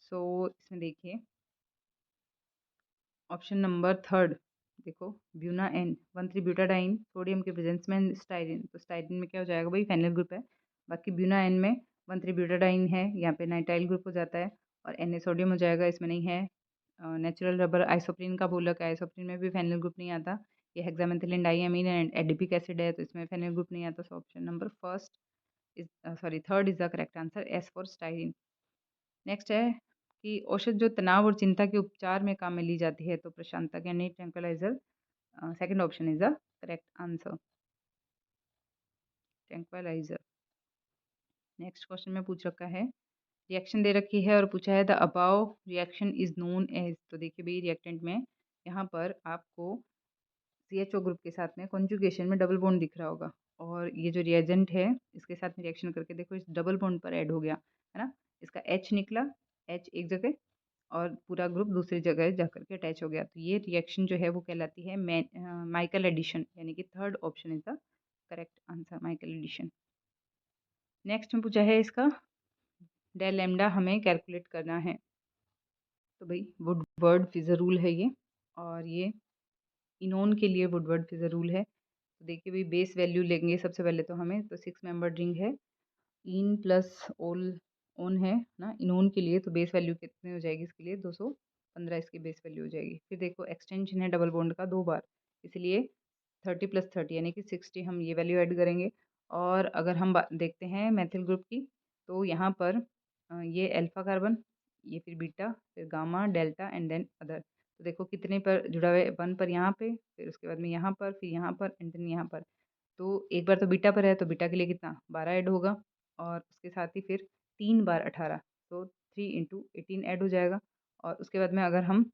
सो इसमें देखिए ऑप्शन नंबर थर्ड, देखो ब्यूना एन 1,3-ब्यूटाडाइन सोडियम के प्रेजेंस में स्टाइरिन, तो स्टाइरिन में क्या हो जाएगा भाई? फेनिल ग्रुप है। बाकी ब्यूना एन में 1,3-ब्यूटाडाइन है, यहाँ पे नाइट्राइल ग्रुप हो जाता है, और Na सोडियम हो जाएगा, इसमें नहीं है। नेचुरल रबर आइसोप्रीन का बहुलक है, आइसोप्रीन में भी फेनिल ग्रुप नहीं आता। ये हेक्सामेथिलीन डाइअमीन एंड एडिपिक एसिड है, तो इसमें फेनिल ग्रुप नहीं आता। सो option number first is sorry third is the correct answer, S for styrene. Next है कि औषध जो तनाव और चिंता के उपचार में काम में ली जाती है, तो प्रशांतक यानी tranquilliser, second option is the correct answer, tranquilliser. Next question में पूछ रखा है रिएक्शन दे रखी है और पूछा है the above reaction is known as, तो देखिए भाई रिएक्टेंट में यहाँ पर आपको CHO ग्रुप के साथ में कॉन्जुगेशन में डबल बॉन्ड दिख रहा होगा, और ये जो रिएजेंट है इसके साथ में रिएक्शन करके देखो इस डबल बॉन्ड पर ऐड हो गया है ना, इसका H निकला, H एक जगह और पूरा ग्रुप दूसरी जगह जाकर के अटैच हो गया, तो ये रिएक्शन जो है वो कहलाती है माइकल एडिशन, यानी कि third option is the correct answer, Michael addition. Next में पूछा है इसका डेल लैम्डा हमें कैलकुलेट करना है, तो भाई वुडवर्ड फिजर रूल है ये, और ये इनोन के लिए वुडवर्ड फिजर रूल है। तो देखिए भाई बेस वैल्यू लेंगे सबसे पहले तो हमें, तो 6 मेंबर रिंग है, इन प्लस ओल ओन है ना इनोन के लिए, तो बेस वैल्यू कितनी हो जाएगी इसके लिए? 215 इसकी बेस वैल्यू हो जाएगी। फिर देखो एक्सटेंशन है डबल बॉन्ड का 2 बार, इसलिए 30 + 30 यानी कि 60 हम ये वैल्यू ऐड करेंगे। और अगर हम देखते हैं मैथिल ग्रुप की, तो यहाँ पर ये अल्फा कार्बन, ये फिर बीटा, फिर gamma, delta and then other, तो देखो कितने पर जुड़ा हुआ है? 1 पर यहाँ पे, फिर उसके बाद में यहाँ पर, फिर यहाँ पर एंड देन यहाँ पर। तो एक बार तो बीटा पर है, तो बीटा के लिए कितना 12 ऐड होगा, और उसके साथ ही फिर 3 बार 18, तो 3 × 18 ऐड हो जाएगा। और उसके बाद में अगर हम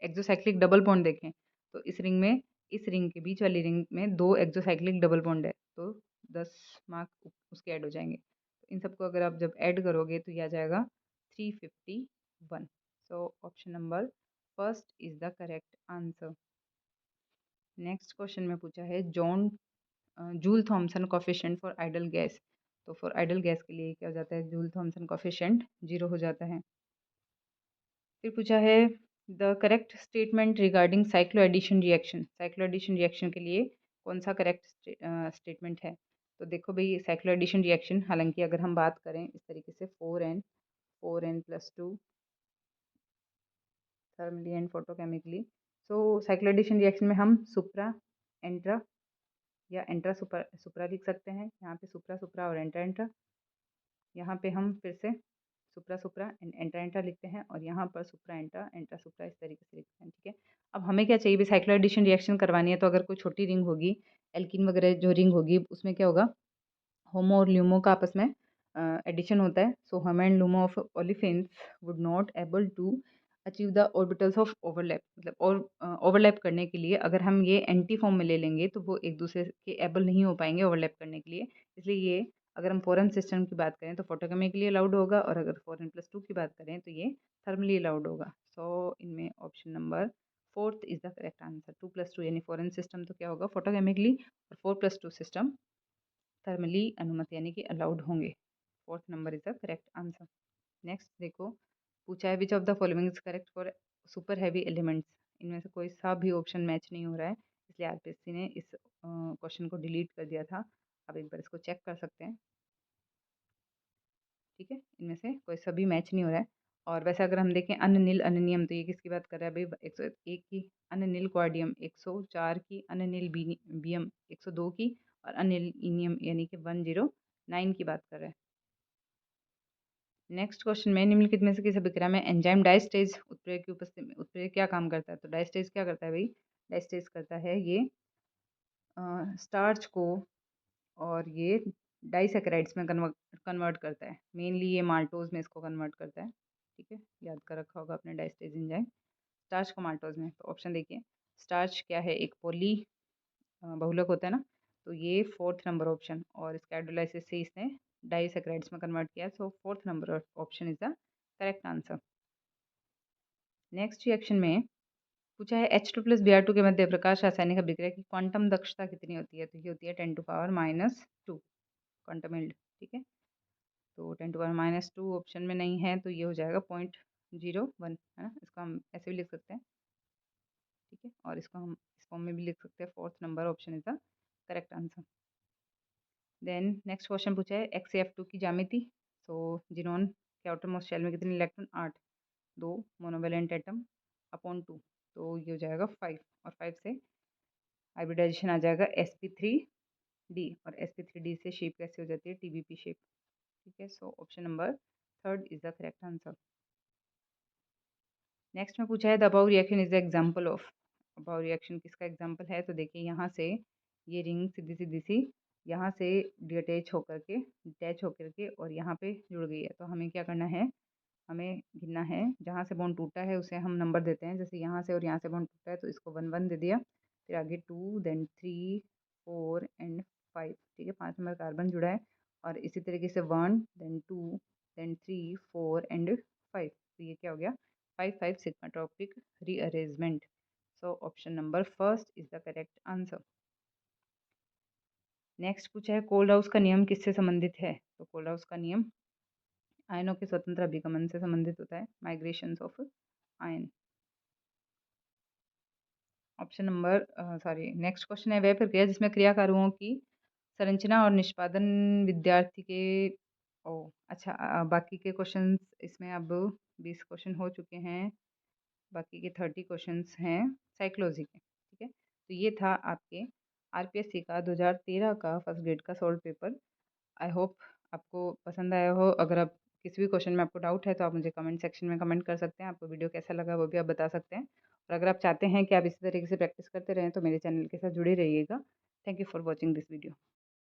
एक्सोसाइक्लिक डबल बॉन्ड देखें, तो इस रिंग के बीच वाली रिंग में 2 एक्सोसाइक्लिक डबल बॉन्ड है, तो 10 मार्क उसके ऐड हो जाएंगे। तो इन सबको अगर आप जब ऐड करोगे तो ये आ जाएगा 351। So option number first is the correct answer. Next question में पूछा है Joule Thomson coefficient for ideal gas, तो फॉर आइडल गैस के लिए क्या हो जाता है? जूल थॉमसन कोफिशिएंट 0 हो जाता है। फिर पूछा है the correct statement regarding cycloaddition reaction, cycloaddition reaction के लिए कौन सा करेक्ट स्टेटमेंट है? तो देखो भाई, साइक्लो एडिशन रिएक्शन, हालांकि अगर हम बात करें इस तरीके से 4n+2 thermally and photochemically, so cycloaddition reaction में हम सुप्रा एंट्रा या एंट्रा सुप्रा सुप्रा लिख सकते हैं। यहाँ पे सुप्रा सुप्रा और एंट्रा एंट्रा, यहाँ पे हम फिर से सुप्रा सुप्रा एंड एंट्रा एंट्रा लिखते हैं, और यहाँ पर सुप्रा एंट्रा सुप्रा इस तरीके से लिखते हैं। ठीक है, अब हमें क्या चाहिए, साइक्लो एडिशन रिएक्शन करवानी है, तो अगर कोई छोटी रिंग होगी, एल्किन वगैरह जो रिंग होगी, उसमें क्या होगा, होमो और ल्यूमो का आपस में एडिशन होता है। So HOMO and LUMO of olefins would not able to achieve the orbitals of overlap, मतलब और ओवरलैप करने के लिए अगर हम ये एंटी फॉर्म में ले लेंगे तो वो एक दूसरे के एबल नहीं हो पाएंगे ओवरलैप करने के लिए। इसलिए ये, अगर हम 4n सिस्टम की बात करें तो फोटोकेमिकली अलाउड होगा, और अगर 4n+2 की बात करें तो ये थर्मली अलाउड होगा। सो इनमें option number fourth is the correct answer. 2+2 यानी 4n सिस्टम तो क्या होगा, फोटोकेमिकली, और 4+2 सिस्टम थर्मली अनुमति यानी कि अलाउड होंगे। Fourth number is the correct answer. Next देखो, पूछा है which of the following is correct for super heavy elements, इनमें से कोई सा भी ऑप्शन मैच नहीं हो रहा है, इसलिए आरपीएससी ने इस क्वेश्चन को डिलीट कर दिया था। अब एक बार इसको चेक कर सकते हैं। ठीक है, इनमें से कोई सा भी मैच नहीं हो रहा है। और वैसे अगर हम देखें अननील अननियम, तो ये किसकी बात कर रहा है भाई, 101 की अननील क्वाडियम, 104 की अननील बियम, 102 की, और अनिल इनियम यानी कि 109 की बात कर रहे हैं। नेक्स्ट क्वेश्चन में निम्नलिखित में से किस अभिक्रिया में एंजाइम डायस्टेज उत्प्रेरक की उपस्थिति में, उत्प्रेरक क्या काम करता है? तो डायस्टेज क्या करता है भाई, डायस्टेज करता है ये स्टार्च को और ये डाइसैकेराइड्स में कन्वर्ट करता है। मेनली ये माल्टोज में इसको कन्वर्ट करता है। ठीक है, याद कर रखा होगा अपने डायस्टेज एंजाइम स्टार्च को माल्टोज में। तो ऑप्शन देखिए, स्टार्च क्या है, एक पॉली बहुलक होता है ना, तो ये फोर्थ नंबर ऑप्शन, और इसके हाइड्रोलाइसिस से इसने डाइसैकेराइड्स में कन्वर्ट किया। So fourth number option is the correct answer. Next reaction में पूछा है H2+Br2 के मध्य प्रकाश रासायनिक अभिक्रिया की क्वांटम दक्षता कितनी होती है? तो ये होती है 10⁻², क्वांटम यील्ड। ठीक है, तो 10⁻², ऑप्शन में नहीं है, तो ये हो जाएगा 0.01, है ना, इसको हम ऐसे भी लिख सकते हैं। ठीक है, और इसको हम इस फॉर्म में भी लिख सकते हैं। Fourth number option is the correct answer. Then next question पूछा है XaF2 की ज्यामिति। सो जिनोन के आउटर मोस्ट शेल में कितने इलेक्ट्रॉन, 8, 2 मोनोवेलेंट एटम अपॉन 2, तो ये हो जाएगा 5, और 5 से हाइब्रिडाइजेशन आ जाएगा sp3d, और sp3d से शेप कैसे हो जाती है, TBP शेप। ठीक है, so option number third is the correct answer. Next में पूछा है the above reaction is the example of, above reaction किसका एग्जांपल है? तो देखिए, यहाँ से ये रिंग सीधी सीधी सी यहाँ से डिटैच होकर के और यहाँ पे जुड़ गई है। तो हमें क्या करना है, हमें गिनना है, जहाँ से बॉन्ड टूटा है उसे हम नंबर देते हैं। जैसे यहाँ से और यहाँ से बॉन्ड टूटा है तो इसको 1 1 दे दिया, फिर आगे 2, देन 3, 4 एंड 5। ठीक है, 5 नंबर कार्बन जुड़ा है, और इसी तरीके से 1, देन 2, देन 3, 4 एंड 5। तो ये क्या हो गया, 5 5 sigmatropic rearrangement. So option number first is the correct answer. Next पूछा है कोल्ड हाउस का नियम किससे संबंधित है? तो कोल्ड हाउस का नियम आयनों के स्वतंत्र अभिगमन से संबंधित होता है, migration of ion. Option number next question है वह प्रक्रिया जिसमें क्रियाकारों की संरचना और निष्पादन विद्यार्थी के, ओ अच्छा, बाकी के क्वेश्चंस इसमें अब 20 क्वेश्चन हो चुके हैं, बाकी के 30 क्वेश्चंस हैं साइकोलॉजी के। ठीक है, तो ये था आपके आरपीएससी का 2013 का फर्स्ट ग्रेड का सॉल्व पेपर। आई होप आपको पसंद आया हो। अगर आप किसी भी क्वेश्चन में आपको डाउट है तो आप मुझे कमेंट सेक्शन में कमेंट कर सकते हैं। आपको वीडियो कैसा लगा वो भी आप बता सकते हैं, और अगर आप चाहते हैं कि आप इसी तरीके से प्रैक्टिस करते रहें तो मेरे चैनल के साथ जुड़े रहिएगा। Thank you for watching this video.